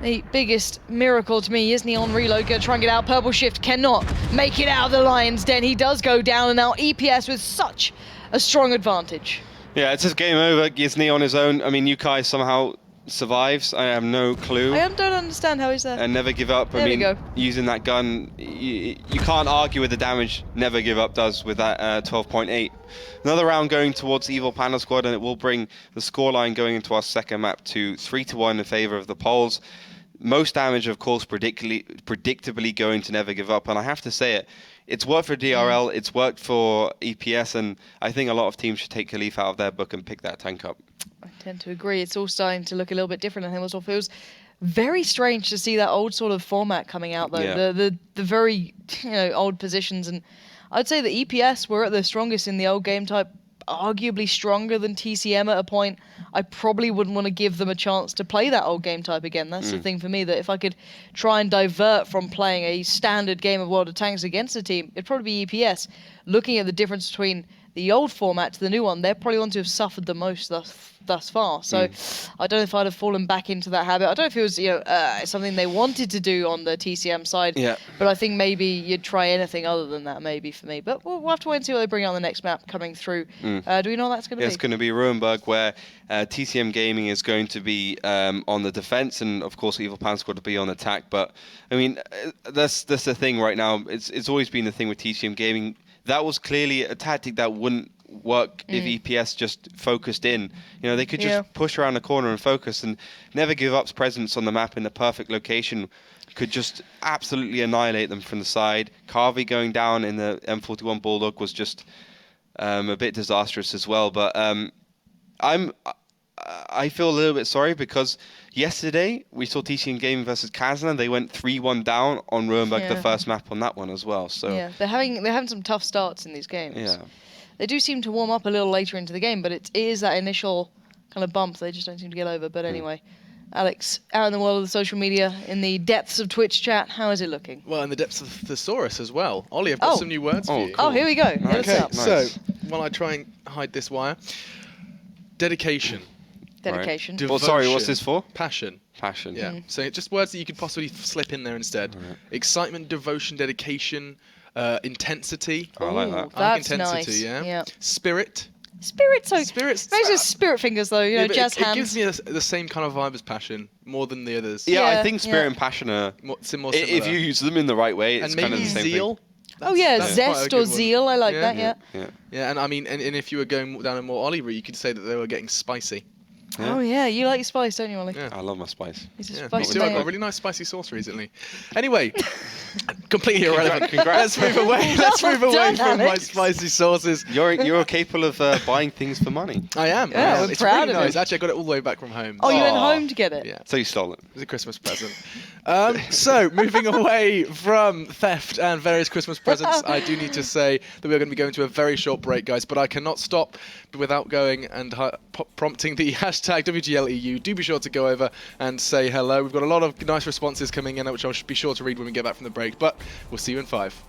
the biggest miracle to me. Isn't he on reload? Gonna try and get out. Purple Shift cannot make it out of the Lion's Den. He does go down, and now EPS with such a strong advantage. Yeah, it's just game over. Gisney on his own. I mean, Yukai somehow survives. I have no clue. I don't understand how he's there. And never give up. There we go. Using that gun, you can't argue with the damage Never Give Up does with that 12.8. Another round going towards Evil Panda Squad, and it will bring the scoreline going into our second map to 3-1 in favor of the Poles. Most damage, of course, predictably going to Never Give Up, and I have to say it. It's worked for DRL, it's worked for EPS, and I think a lot of teams should take a leaf out of their book and pick that tank up. I tend to agree. It's all starting to look a little bit different than Himmelsdorf. It was very strange to see that old sort of format coming out, though. Yeah. The very old positions, and I'd say the EPS were at their strongest in the old game type, arguably stronger than TCM at a point. I probably wouldn't want to give them a chance to play that old game type again. That's the thing for me, that if I could try and divert from playing a standard game of World of Tanks against a team, it'd probably be EPS. Looking at the difference between the old format to the new one, they're probably the ones who have suffered the most thus far. So I don't know if I'd have fallen back into that habit. I don't know if it was something they wanted to do on the TCM side, but I think maybe you'd try anything other than that, maybe, for me. But we'll have to wait and see what they bring on the next map coming through. Do we know what that's going to be? It's going to be Ruinberg, where TCM Gaming is going to be on the defense, and of course Evil Pan Squad to be on attack. But I mean, that's the thing right now. It's always been the thing with TCM Gaming. That was clearly a tactic that wouldn't work if EPS just focused in. They could just push around the corner and focus, and Never Give Up's presence on the map in the perfect location could just absolutely annihilate them from the side. Carvey going down in the M41 Bulldog was just a bit disastrous as well. But I feel a little bit sorry, because yesterday we saw TCM Gaming versus Kazan. They went 3-1 down on Ruinberg, the first map on that one as well. So yeah, they're having some tough starts in these games. Yeah. They do seem to warm up a little later into the game, but it is that initial kind of bump they just don't seem to get over. But anyway, Alex, out in the world of the social media, in the depths of Twitch chat, how is it looking? Well, in the depths of Thesaurus as well. Ollie, I've got some new words for you. Oh, here we go. Nice. Okay, Nice. so while I try and hide this wire, dedication. Dedication. Right. Well, sorry, what's this for? Passion. Passion. Yeah. So just words that you could possibly slip in there instead. Right. Excitement, devotion, dedication, intensity. Oh, I like that. That's intensity, nice. Yeah. Spirit. Spirit's spirit fingers though, jazz hands. It gives me the same kind of vibe as passion, more than the others. Yeah, I think spirit and passion are more similar. If you use them in the right way, it's kind of the same zeal. thing. That's zest or zeal. I like that. Yeah, and I mean, and if you were going down a more Ollie route, you could say that they were getting spicy. Yeah. Oh yeah, you like your spice, don't you, Ollie? Yeah, I love my spice. Me too. I've got a really nice spicy sauce recently. Anyway, completely irrelevant. Congrats. Let's move away. Let's move away from my spicy sauces. You're capable of buying things for money. I am. Yeah, it's proud really of nice. it. Actually, I got it all the way back from home. Oh, you went home to get it? Yeah. So you stole it. It was a Christmas present. So, moving away from theft and various Christmas presents, I do need to say that we're going to be going to a very short break, guys, but I cannot stop without going and prompting the hashtag WGLEU. Do be sure to go over and say hello. We've got a lot of nice responses coming in, which I'll be sure to read when we get back from the break, but we'll see you in 5.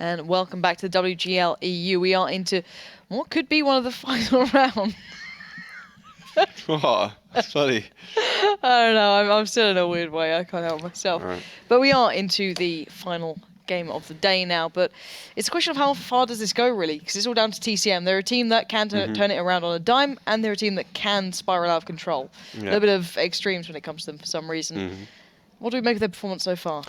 And welcome back to the WGL EU. We are into what could be one of the final rounds. Oh, that's funny. I don't know. I'm still in a weird way. I can't help myself. Right. But we are into the final game of the day now. But it's a question of how far does this go, really? Because it's all down to TCM. They're a team that can turn it around on a dime, and they're a team that can spiral out of control. A little bit of extremes when it comes to them for some reason. What do we make of their performance so far?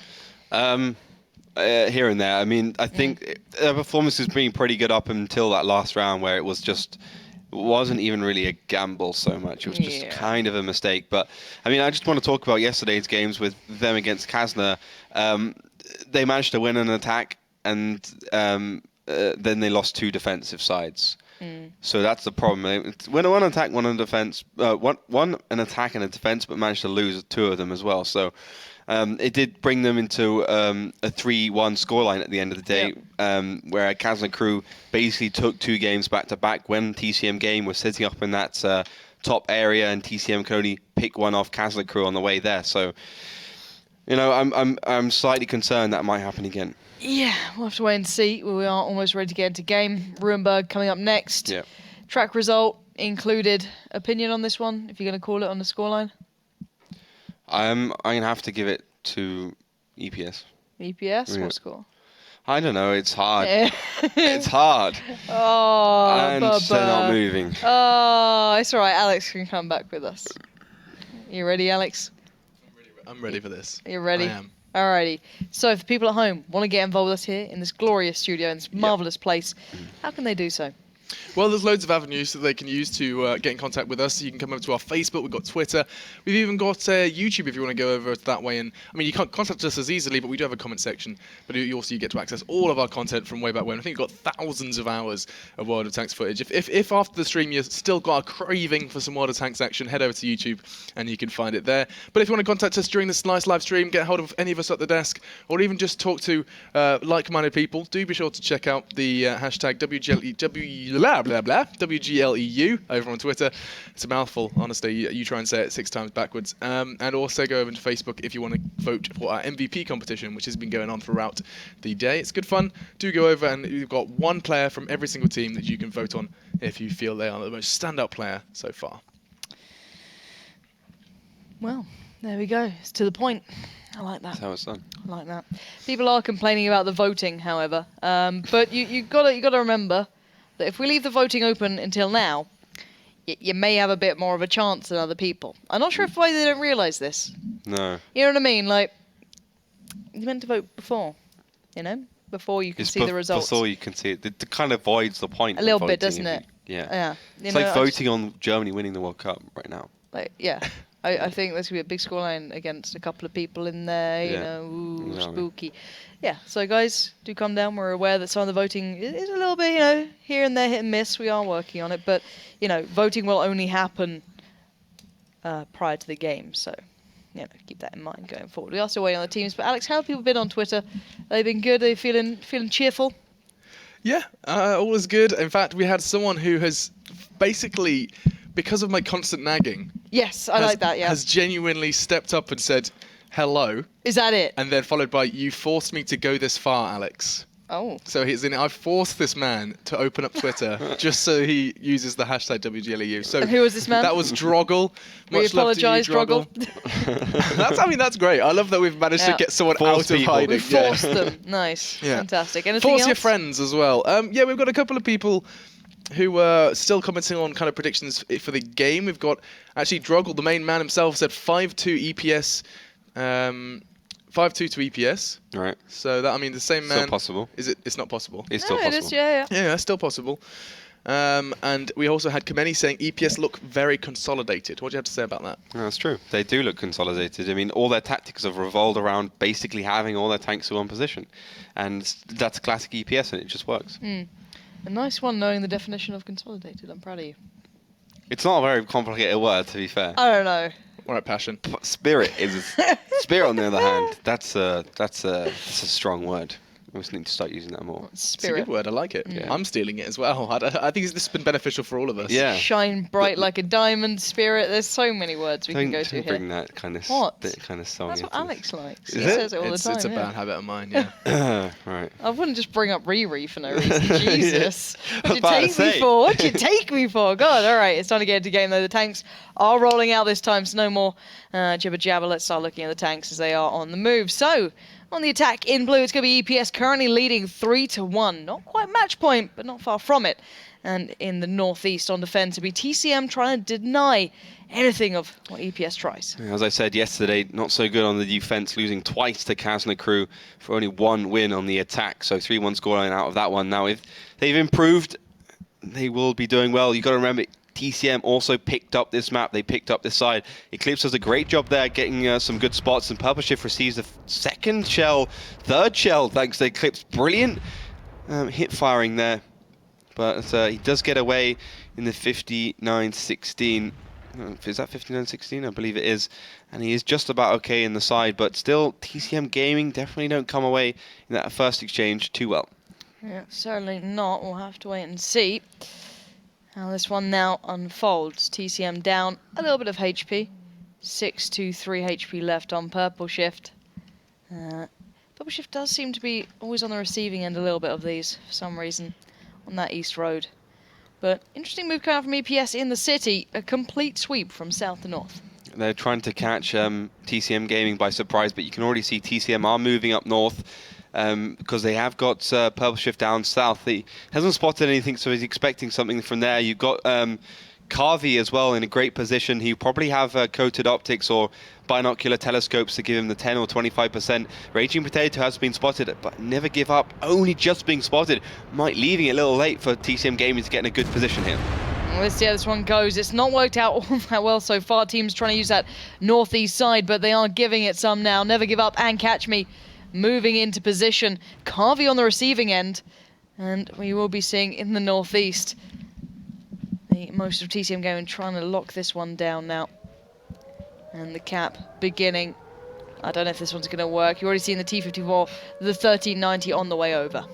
Here and there. I mean, I think their performance has been pretty good up until that last round where it wasn't even really a gamble so much. It was just kind of a mistake. But, I mean, I just want to talk about yesterday's games with them against Kazna. They managed to win an attack, and then they lost 2 defensive sides. So that's the problem. Win one attack, one defense, one an attack and a defense, but managed to lose 2 of them as well. So it did bring them into a 3-1 scoreline at the end of the day, where Kazna Crew basically took 2 games back to back when TCM game was sitting up in that top area, and TCM could only pick one off Kazna Crew on the way there. So, you know, I'm slightly concerned that might happen again. Yeah, we'll have to wait and see. We are almost ready to get into game. Rurenberg coming up next. Yeah. Track result included. Opinion on this one, if you're going to call it on the scoreline? I'm going to have to give it to EPS. EPS? Yeah. What score? I don't know. It's hard. It's hard. Oh, and they're not moving. Oh, it's all right. Alex can come back with us. You ready, Alex? I'm ready for this. You ready? I am. Alrighty. So, for people at home want to get involved with us here in this glorious studio, in this marvellous place, how can they do so? Well, there's loads of avenues that they can use to get in contact with us. You can come over to our Facebook. We've got Twitter. We've even got YouTube if you want to go over that way. And I mean, you can't contact us as easily, but we do have a comment section. But you also get to access all of our content from way back when. I think we've got thousands of hours of World of Tanks footage. If after the stream you've still got a craving for some World of Tanks action, head over to YouTube and you can find it there. But if you want to contact us during this nice live stream, get hold of any of us at the desk, or even just talk to like-minded people, do be sure to check out the hashtag WGLEU over on Twitter. It's a mouthful, honestly. You try and say it 6 times backwards. And also go over to Facebook if you want to vote for our MVP competition, which has been going on throughout the day. It's good fun. Do go over, and you've got 1 player from every single team that you can vote on if you feel they are the most standout player so far. Well, there we go. It's to the point. I like that. That's how it's done. I like that. People are complaining about the voting, however. But you gotta remember that if we leave the voting open until now, you may have a bit more of a chance than other people. I'm not sure if why they don't realise this. No. You know what I mean? Like, you meant to vote before, you know? Before you can see the results. Before you can see it. It kind of voids the point. A little bit, doesn't it? Yeah. You It's know, like voting on Germany winning the World Cup right now. Like, yeah. I think there's going to be a big scoreline against a couple of people in there, you know, exactly. Spooky. Yeah, so guys, do come down. We're aware that some of the voting is a little bit, you know, here and there, hit and miss. We are working on it, but, you know, voting will only happen prior to the game, so, you know, keep that in mind going forward. We are still waiting on the teams, but Alex, how have people been on Twitter? They've been good? Are they feeling cheerful? Yeah, all is good. In fact, we had someone who has basically, because of my constant nagging... Yes, I like that, yeah. ...has genuinely stepped up and said, hello. Is that it? And then followed by, you forced me to go this far, Alex. Oh. So I forced this man to open up Twitter just so he uses the hashtag WGLEU. So and who was this man? That was Droggle. We apologise, Droggle. That's great. I love that we've managed to get someone out of hiding. We forced them. Nice. Yeah. Fantastic. Anything Force else? your friends as well. Yeah, we've got a couple of people who are still commenting on kind of predictions for the game. We've got actually Droggle, the main man himself, said 5-2 EPS. 5-2 to EPS. Right. So that, I mean, the same man. Still possible. Is it? It's not possible. It's still possible. It is, yeah. Yeah, it's still possible. And we also had Kameni saying EPS look very consolidated. What do you have to say about that? No, that's true. They do look consolidated. I mean, all their tactics have revolved around basically having all their tanks in one position. And that's a classic EPS, and it just works. A nice one knowing the definition of consolidated. I'm proud of you. It's not a very complicated word, to be fair. I don't know. All right, passion. Spirit is... Spirit, on the other hand, that's a strong word. We just need to start using that more. Spirit. It's a good word. I like it. Yeah. I'm stealing it as well. I think this has been beneficial for all of us. Yeah. Shine bright like a diamond, spirit. There's so many words we can go to Don't here. bring that kind of song. That's what Alex likes. Is He it? says it all the time. It's a bad habit of mine, yeah. Right. I wouldn't just bring up Riri for no reason. Jesus. What'd I you was take me about to say. for? What'd you take me for? God, all right. It's time to get into game, though. The tanks are rolling out this time, so no more jibber jabber. Let's start looking at the tanks as they are on the move. So, on the attack in blue, it's going to be EPS currently leading 3-1. Not quite match point, but not far from it. And in the northeast on defense, it'll be TCM trying to deny anything of what EPS tries. As I said yesterday, not so good on the defense, losing twice to Kazna Crew for only 1 win on the attack. So 3-1 scoreline out of that one. Now, if they've improved, they will be doing well. You've got to remember, TCM also picked up this map. They picked up this side. Eclipse does a great job there, getting some good spots, and Purple Shift receives the second shell, third shell, thanks to Eclipse. Brilliant hit firing there. But he does get away in the 59-16. Is that 59-16? I believe it is. And he is just about okay in the side, but still, TCM Gaming definitely don't come away in that first exchange too well. Yeah, certainly not. We'll have to wait and see how this one now unfolds. TCM down a little bit of HP. 6-2-3 HP left on Purple Shift. Purple Shift does seem to be always on the receiving end a little bit of these for some reason on that east road. But interesting move coming out from EPS in the city. A complete sweep from south to north. They're trying to catch TCM Gaming by surprise, but you can already see TCM are moving up north. Because they have got Purple Shift down south. He hasn't spotted anything, so he's expecting something from there. You've got Carvey as well in a great position. He probably have coated optics or binocular telescopes to give him the 10 or 25%. Raging Potato has been spotted, but never give up. Only just being spotted. Might leaving it a little late for TCM Gaming to get in a good position here. Let's see how this one goes. It's not worked out all that well so far. Teams trying to use that northeast side, but they are giving it some now. Never give up and catch me. Moving into position. Carvey on the receiving end. And we will be seeing in the northeast most of TCM Gaming trying to lock this one down now. And the cap beginning. I don't know if this one's going to work. You've already seen the T-54, the 1390 on the way over.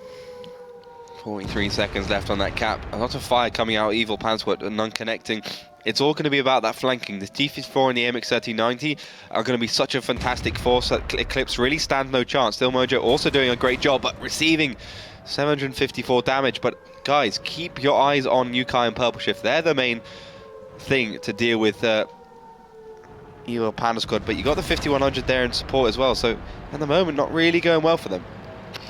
43 seconds left on that cap. A lot of fire coming out. Evil Pantswood and none connecting. It's all going to be about that flanking. The T-54 and the MX-1390 are going to be such a fantastic force that Eclipse really stand no chance. Still Mojo also doing a great job, but receiving 754 damage. But guys, keep your eyes on Yukai and Purple Shift. They're the main thing to deal with Evil Panda Squad. But you got the 5100 there in support as well. So at the moment, not really going well for them.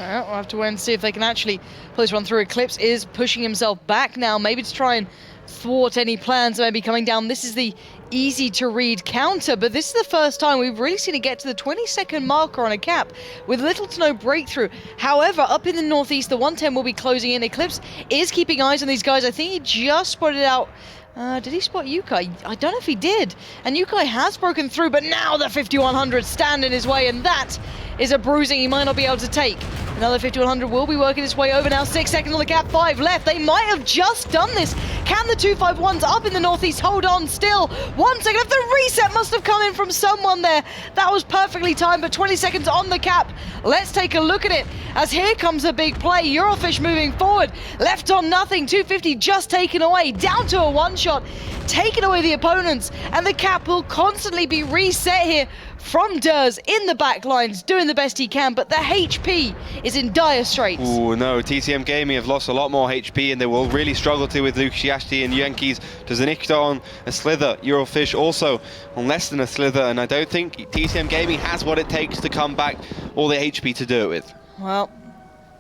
Alright, we'll have to wait and see if they can actually pull this one through. Eclipse is pushing himself back now, maybe to try and thwart any plans that may be coming down. This is the easy to read counter, but this is the first time we've really seen it get to the 20-second marker on a cap with little to no breakthrough. However, up in the northeast, the 110 will be closing in. Eclipse is keeping eyes on these guys. I think he just spotted out. Did he spot Yukai? I don't know if he did. And Yukai has broken through, but now the 5100 stand in his way, and that is a bruising he might not be able to take. Another 5100 will be working its way over now. 6 seconds on the cap, 5 left. They might have just done this. Can the 251s up in the northeast hold on still? 1 second left. The reset must have come in from someone there. That was perfectly timed, but 20 seconds on the cap. Let's take a look at it, as here comes a big play. Eurofish moving forward. Left on nothing. 250 just taken away. Down to a one-shot. Taking away the opponents, and the cap will constantly be reset here from Durs in the back lines, doing the best he can, but the HP is in dire straits. Oh no, TCM Gaming have lost a lot more HP, and they will really struggle to with Luciasti and Yankees. Does an Ikta on a slither. Eurofish also on less than a slither, and I don't think TCM Gaming has what it takes to come back all the HP to do it with. Well,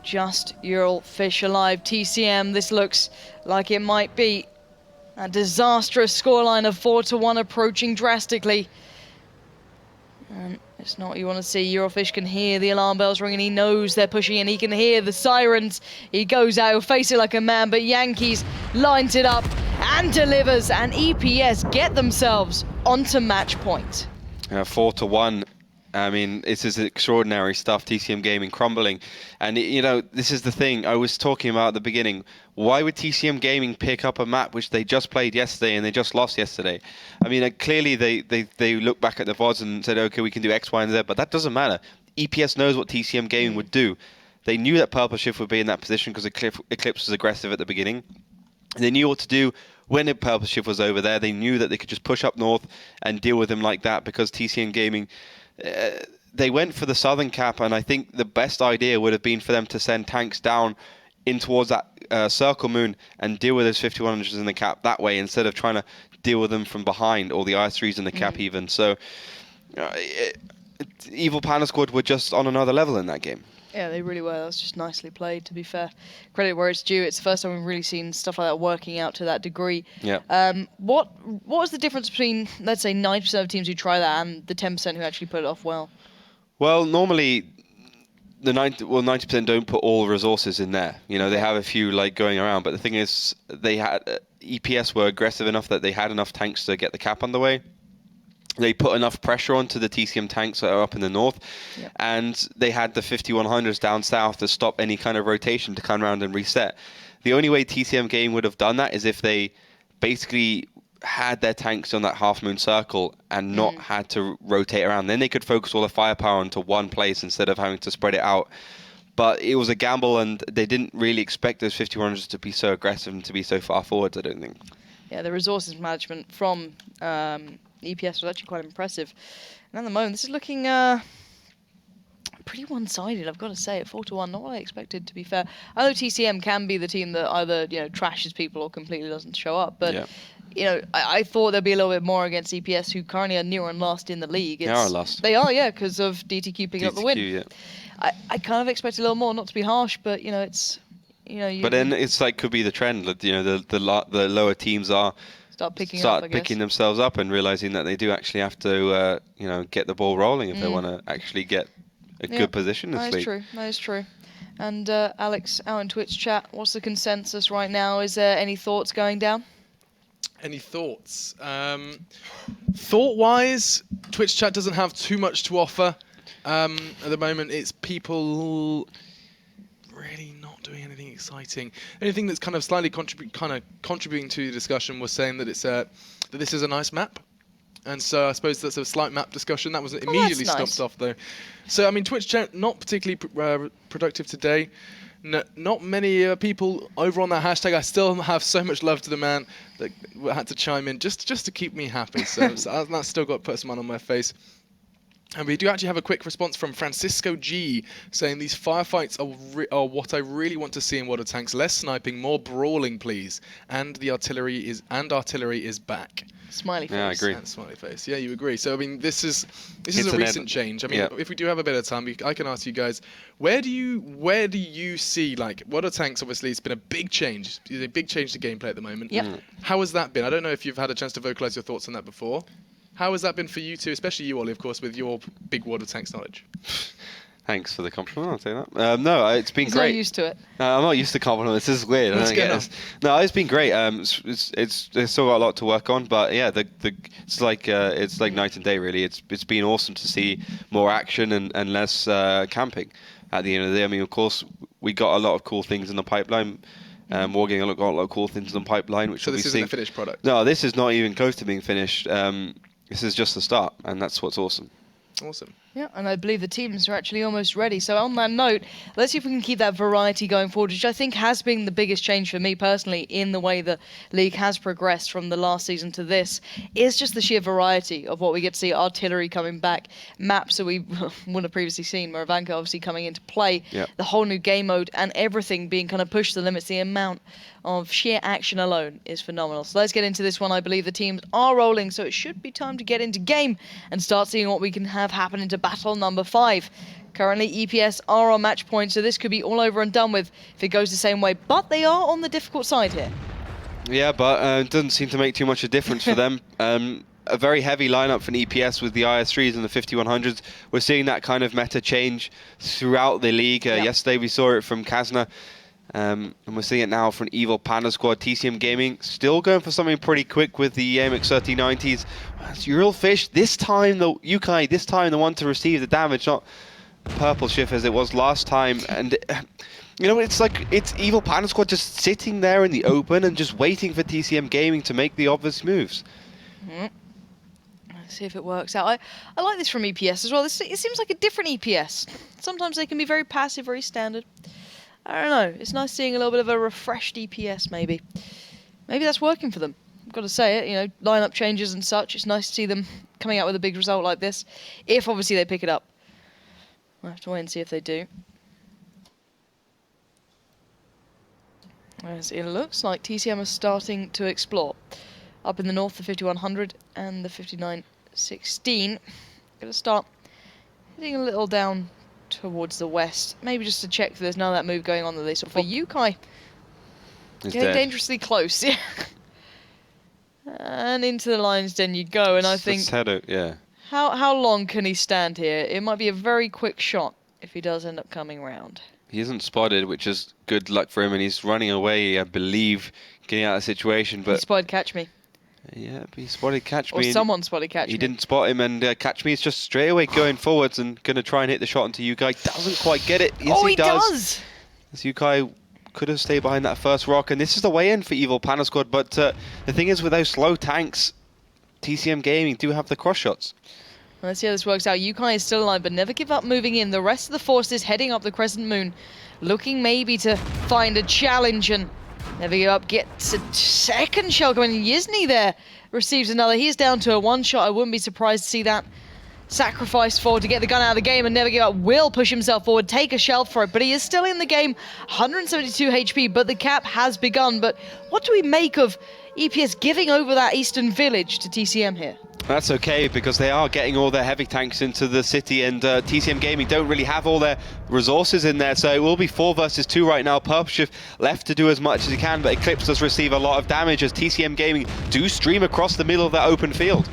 just Eurofish alive. TCM, this looks like it might be a disastrous scoreline of 4-1 approaching drastically. And it's not what you want to see. Eurofish can hear the alarm bells ringing. He knows they're pushing in. He can hear the sirens. He goes out, he'll face it like a man, but Yankees lines it up and delivers, and EPS get themselves onto match point. 4-1. I mean, this is extraordinary stuff. TCM Gaming crumbling. And, you know, this is the thing I was talking about at the beginning. Why would TCM Gaming pick up a map which they just played yesterday and they just lost yesterday? I mean, clearly they look back at the VODs and said, okay, we can do X, Y, and Z, but that doesn't matter. EPS knows what TCM Gaming would do. They knew that Purple Shift would be in that position because Eclipse was aggressive at the beginning. They knew what to do when a Purple Shift was over there. They knew that they could just push up north and deal with him like that because TCM Gaming, they went for the southern cap, and I think the best idea would have been for them to send tanks down in towards that circle moon and deal with those 5100s in the cap that way instead of trying to deal with them from behind, or the IS3s in the cap even. So Evil Panda Squad were just on another level in that game. Yeah, they really were. That was just nicely played, to be fair. Credit where it's due. It's the first time we've really seen stuff like that working out to that degree. Yeah. What was the difference between, let's say, 90% of teams who try that and the 10% who actually put it off well? Well, normally the 90% don't put all the resources in there. You know, they have a few like going around, but the thing is, they had EPS were aggressive enough that they had enough tanks to get the cap on the way. They put enough pressure onto the TCM tanks that are up in the north, and they had the 5100s down south to stop any kind of rotation to come around and reset. The only way TCM game would have done that is if they basically had their tanks on that half moon circle and not had to rotate around. Then they could focus all the firepower into one place instead of having to spread it out. But it was a gamble, and they didn't really expect those 5100s to be so aggressive and to be so far forwards, I don't think. Yeah, the resources management from EPS was actually quite impressive. And at the moment, this is looking pretty one-sided, I've got to say, at 4-1. Not what I expected, to be fair. I know TCM can be the team that either trashes people or completely doesn't show up, but I thought there'd be a little bit more against EPS, who currently are near and last in the league. They are last. They are, yeah, because of DTQ picking up the win. Yeah. I kind of expect a little more, not to be harsh, but it's but then it's like could be the trend that the lower teams are start picking themselves up and realizing that they do actually have to get the ball rolling if they want to actually get a good position this week. That is true. And Alex, out in Twitch chat, what's the consensus right now? Is there any thoughts going down? Any thoughts? Thought-wise, Twitch chat doesn't have too much to offer. At the moment, it's people really not doing anything exciting. Anything that's kind of slightly contributing to the discussion was saying that it's that this is a nice map. And so I suppose that's a slight map discussion. That was immediately stopped off, though. So, I mean, Twitch chat, not particularly productive today. Not many people over on that hashtag. I still have so much love to the man that had to chime in just to keep me happy. So that's still got to put a smile on my face. And we do actually have a quick response from Francisco G saying these firefights are what I really want to see in Water Tanks. Less sniping, more brawling, please. And the artillery is back. Smiley face. Yeah, I agree. And smiley face. Yeah, you agree. So I mean, this is a recent change. I mean, if we do have a bit of time, I can ask you guys, where do you see, like, Water Tanks? Obviously, it's been a big change. It's a big change to gameplay at the moment. Yep. How has that been? I don't know if you've had a chance to vocalize your thoughts on that before. How has that been for you two, especially you, Ollie, of course, with your big Water Tanks knowledge? Thanks for the compliment, I'll take that. No, it's been great. He's not used to it. I'm not used to compliments. This is weird. I don't get this. No, it's been great. It's still got a lot to work on, but yeah, it's like night and day, really. It's been awesome to see more action and less camping at the end of the day. I mean, of course, we got a lot of cool things in the pipeline. Wargaming got a lot of cool things in the pipeline, which so this isn't a finished product? No, this is not even close to being finished. This is just the start, and that's what's awesome. Awesome. Yeah, and I believe the teams are actually almost ready. So on that note, let's see if we can keep that variety going forward, which I think has been the biggest change for me personally in the way the league has progressed from the last season to this, is just the sheer variety of what we get to see. Artillery coming back, maps that we wouldn't have previously seen, Maravanka obviously coming into play, the whole new game mode, and everything being kind of pushed to the limits. The amount of sheer action alone is phenomenal. So let's get into this one. I believe the teams are rolling, so it should be time to get into game and start seeing what we can have happen into battle number 5. Currently, EPS are on match point, so this could be all over and done with if it goes the same way, but they are on the difficult side here. Yeah, but it doesn't seem to make too much of a difference for them. A very heavy lineup from EPS with the IS3s and the 5100s. We're seeing that kind of meta change throughout the league. Yesterday we saw it from Kazna. And we're seeing it now from Evil Panda Squad. TCM Gaming still going for something pretty quick with the AMX 3090s. It's Ural Fish, this time the UK, this time the one to receive the damage, not Purple Shift as it was last time. And it's like it's Evil Panda Squad just sitting there in the open and just waiting for TCM Gaming to make the obvious moves. See if it works out. I like this from EPS as well. It seems like a different EPS. Sometimes they can be very passive, very standard. I don't know. It's nice seeing a little bit of a refreshed EPS, maybe. Maybe that's working for them. I've got to say it. You know, lineup changes and such. It's nice to see them coming out with a big result like this. If, obviously, they pick it up. We'll have to wait and see if they do. As it looks like TCM is starting to explore. Up in the north, the 5100 and the 5916. Going to start heading a little down towards the west. Maybe just to check if there's none of that move going on that they saw. For Yukai, getting dangerously close. Yeah. And into the lion's den you go. And I think, yeah. How long can he stand here? It might be a very quick shot if he does end up coming round. He isn't spotted, which is good luck for him, and he's running away, I believe, getting out of the situation. But he spotted Catch Me. Yeah, he spotted Catch Me. Or someone spotted Catch Me. He didn't spot him, and Catch Me is just straight away going forwards and going to try and hit the shot into Yukai. Doesn't quite get it. Yes, he does. As Yukai could have stayed behind that first rock, and this is the way in for Evil Panda Squad. But the thing is, with those slow tanks, TCM Gaming do have the cross shots. Let's see how this works out. Yukai is still alive, but never give up moving in. The rest of the force is heading up the Crescent Moon, looking maybe to find a challenge, and never give up. Gets a second shell going in. Yizny there receives another. He's down to a one shot. I wouldn't be surprised to see that sacrifice forward to get the gun out of the game, and never give up will push himself forward, take a shell for it, but he is still in the game. 172 HP, but the cap has begun. But what do we make of EPS giving over that eastern village to TCM here? That's okay, because they are getting all their heavy tanks into the city, and TCM Gaming don't really have all their resources in there, so it will be 4 versus 2 right now. Purple Shift left to do as much as he can, but Eclipse does receive a lot of damage as TCM Gaming do stream across the middle of that open field.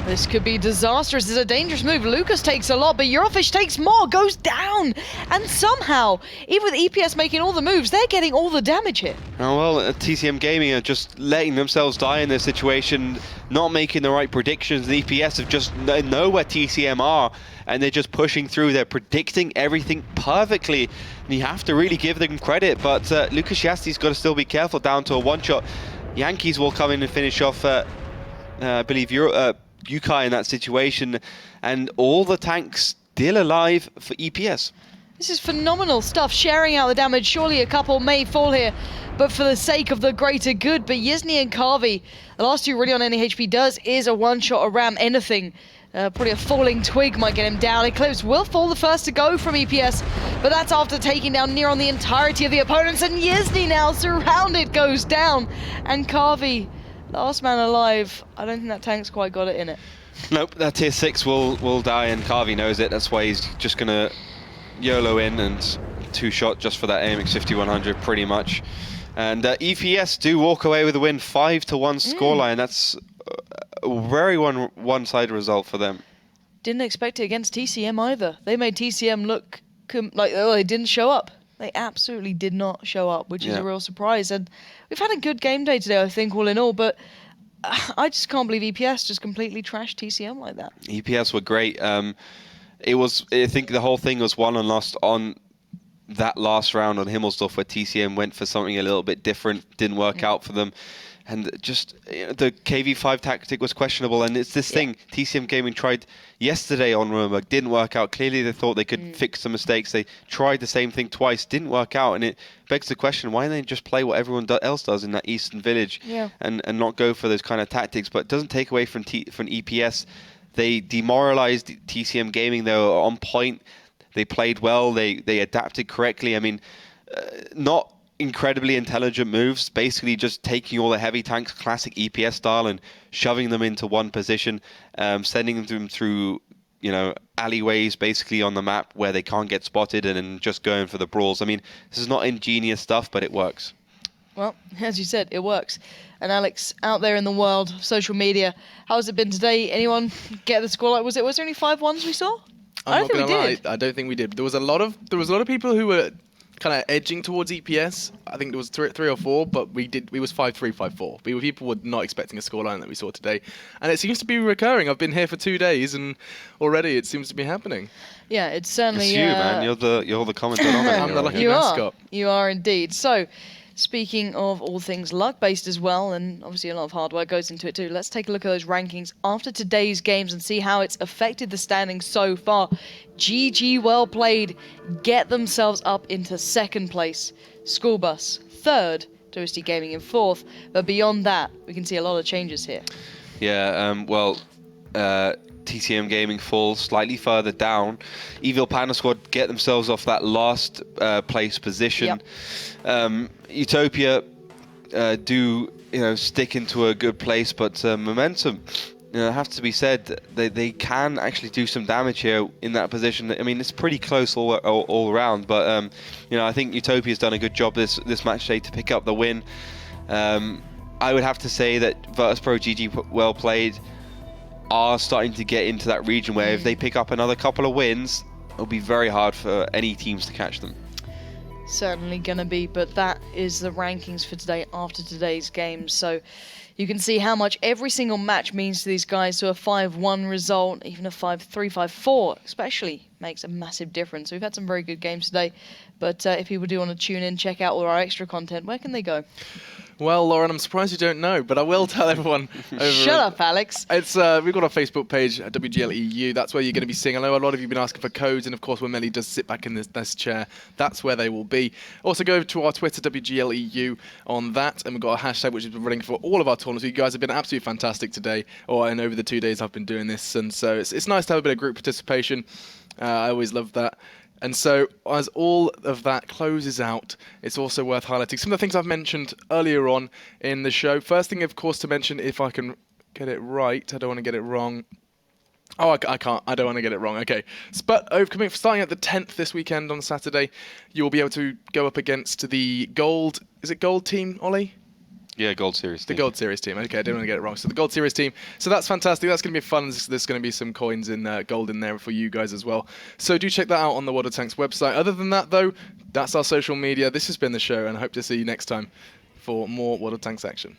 This could be disastrous. This is a dangerous move. Lucas takes a lot, but Eurofish takes more, goes down. And somehow, even with EPS making all the moves, they're getting all the damage here. Oh, well, TCM Gaming are just letting themselves die in this situation, not making the right predictions. The EPS have just know where TCM are, and they're just pushing through. They're predicting everything perfectly, and you have to really give them credit. But Lucas Yasti's got to still be careful, down to a one-shot. Yankees will come in and finish off, I believe, Yukai in that situation, and all the tanks still alive for EPS. This is phenomenal stuff, sharing out the damage. Surely a couple may fall here, but for the sake of the greater good. But Yizny and Carvey, the last two really on any HP does is a one-shot, a ram, anything. Probably a falling twig might get him down. Eclipse will fall the first to go from EPS, but that's after taking down near on the entirety of the opponents, and Yizny now surrounded goes down, and Carvey, last man alive. I don't think that tank's quite got it in it. Nope, that tier 6 will die, and Carvey knows it. That's why he's just going to YOLO in and 2-shot just for that AMX 5100 pretty much. And EPS do walk away with a win, 5-1 scoreline. That's a very one-sided result for them. Didn't expect it against TCM either. They made TCM look like they didn't show up. They absolutely did not show up, which is a real surprise. And we've had a good game day today, I think, all in all, but I just can't believe EPS just completely trashed TCM like that. EPS were great. I think the whole thing was won and lost on that last round on Himmelsdorf, where TCM went for something a little bit different, didn't work out for them. And just the KV5 tactic was questionable, and it's this thing TCM Gaming tried yesterday on Nuremberg, didn't work out. Clearly they thought they could fix the mistakes. They tried the same thing twice, didn't work out, and it begs the question, why don't they just play what everyone else does in that Eastern Village and not go for those kind of tactics? But it doesn't take away from EPS. They demoralized TCM Gaming. They were on point. They played well. They adapted correctly. I mean, not incredibly intelligent moves, basically just taking all the heavy tanks, classic EPS style, and shoving them into one position, sending them through, alleyways basically on the map where they can't get spotted, and then just going for the brawls. I mean, this is not ingenious stuff, but it works. Well, as you said, it works. And Alex, out there in the world of social media, how's it been today? Anyone get the score? Was there only 5-1s we saw? I don't think we did. I don't think we did. There was a lot of people who were kind of edging towards EPS. I think there was 3 or 4, but we was 5-3, 5-4. People were not expecting a scoreline that we saw today, and it seems to be recurring. I've been here for 2 days, and already it seems to be happening. Yeah, it's certainly. It's you, man. You're the commentator on it. I'm the lucky mascot. You are indeed. So, Speaking of all things luck-based as well, and obviously a lot of hard work goes into it too, let's take a look at those rankings after today's games and see how it's affected the standings so far. GG well played, get themselves up into second place. School Bus, third. Toasty Gaming in fourth. But beyond that, we can see a lot of changes here. Yeah, TCM Gaming falls slightly further down. Evil Panda Squad get themselves off that last place position. Yep. Utopia do stick into a good place, but Momentum, have to be said, they can actually do some damage here in that position. I mean, it's pretty close all around, but I think Utopia's done a good job this match today to pick up the win. I would have to say that Virtus.pro GG well played are starting to get into that region where if they pick up another couple of wins, it'll be very hard for any teams to catch them. Certainly gonna be, but that is the rankings for today after today's game. So you can see how much every single match means to these guys. So a 5-1 result, even a 5-3, 5-4 especially, makes a massive difference. We've had some very good games today, but if people do want to tune in, check out all our extra content, where can they go? Well, Lauren, I'm surprised you don't know, but I will tell everyone. Shut up, Alex. It's we've got our Facebook page, WGL EU. That's where you're going to be seeing. I know a lot of you have been asking for codes, and of course, when Melly does sit back in this chair, that's where they will be. Also, go over to our Twitter, WGL EU, on that, and we've got a hashtag which has been running for all of our tournaments. You guys have been absolutely fantastic today, and over the 2 days I've been doing this, and so it's nice to have a bit of group participation. I always love that. And so, as all of that closes out, it's also worth highlighting some of the things I've mentioned earlier on in the show. First thing, of course, to mention, if I can get it right, I don't want to get it wrong. Oh, I can't. I don't want to get it wrong. Okay. But starting at the 10th this weekend on Saturday, you'll be able to go up against the Gold... Is it Gold team, Ollie? Yeah, Gold Series team. The Gold Series team. Okay, I didn't want to get it wrong. So the Gold Series team. So that's fantastic. That's going to be fun. There's going to be some coins in gold in there for you guys as well. So do check that out on the Water Tanks website. Other than that, though, that's our social media. This has been the show, and I hope to see you next time for more Water Tanks action.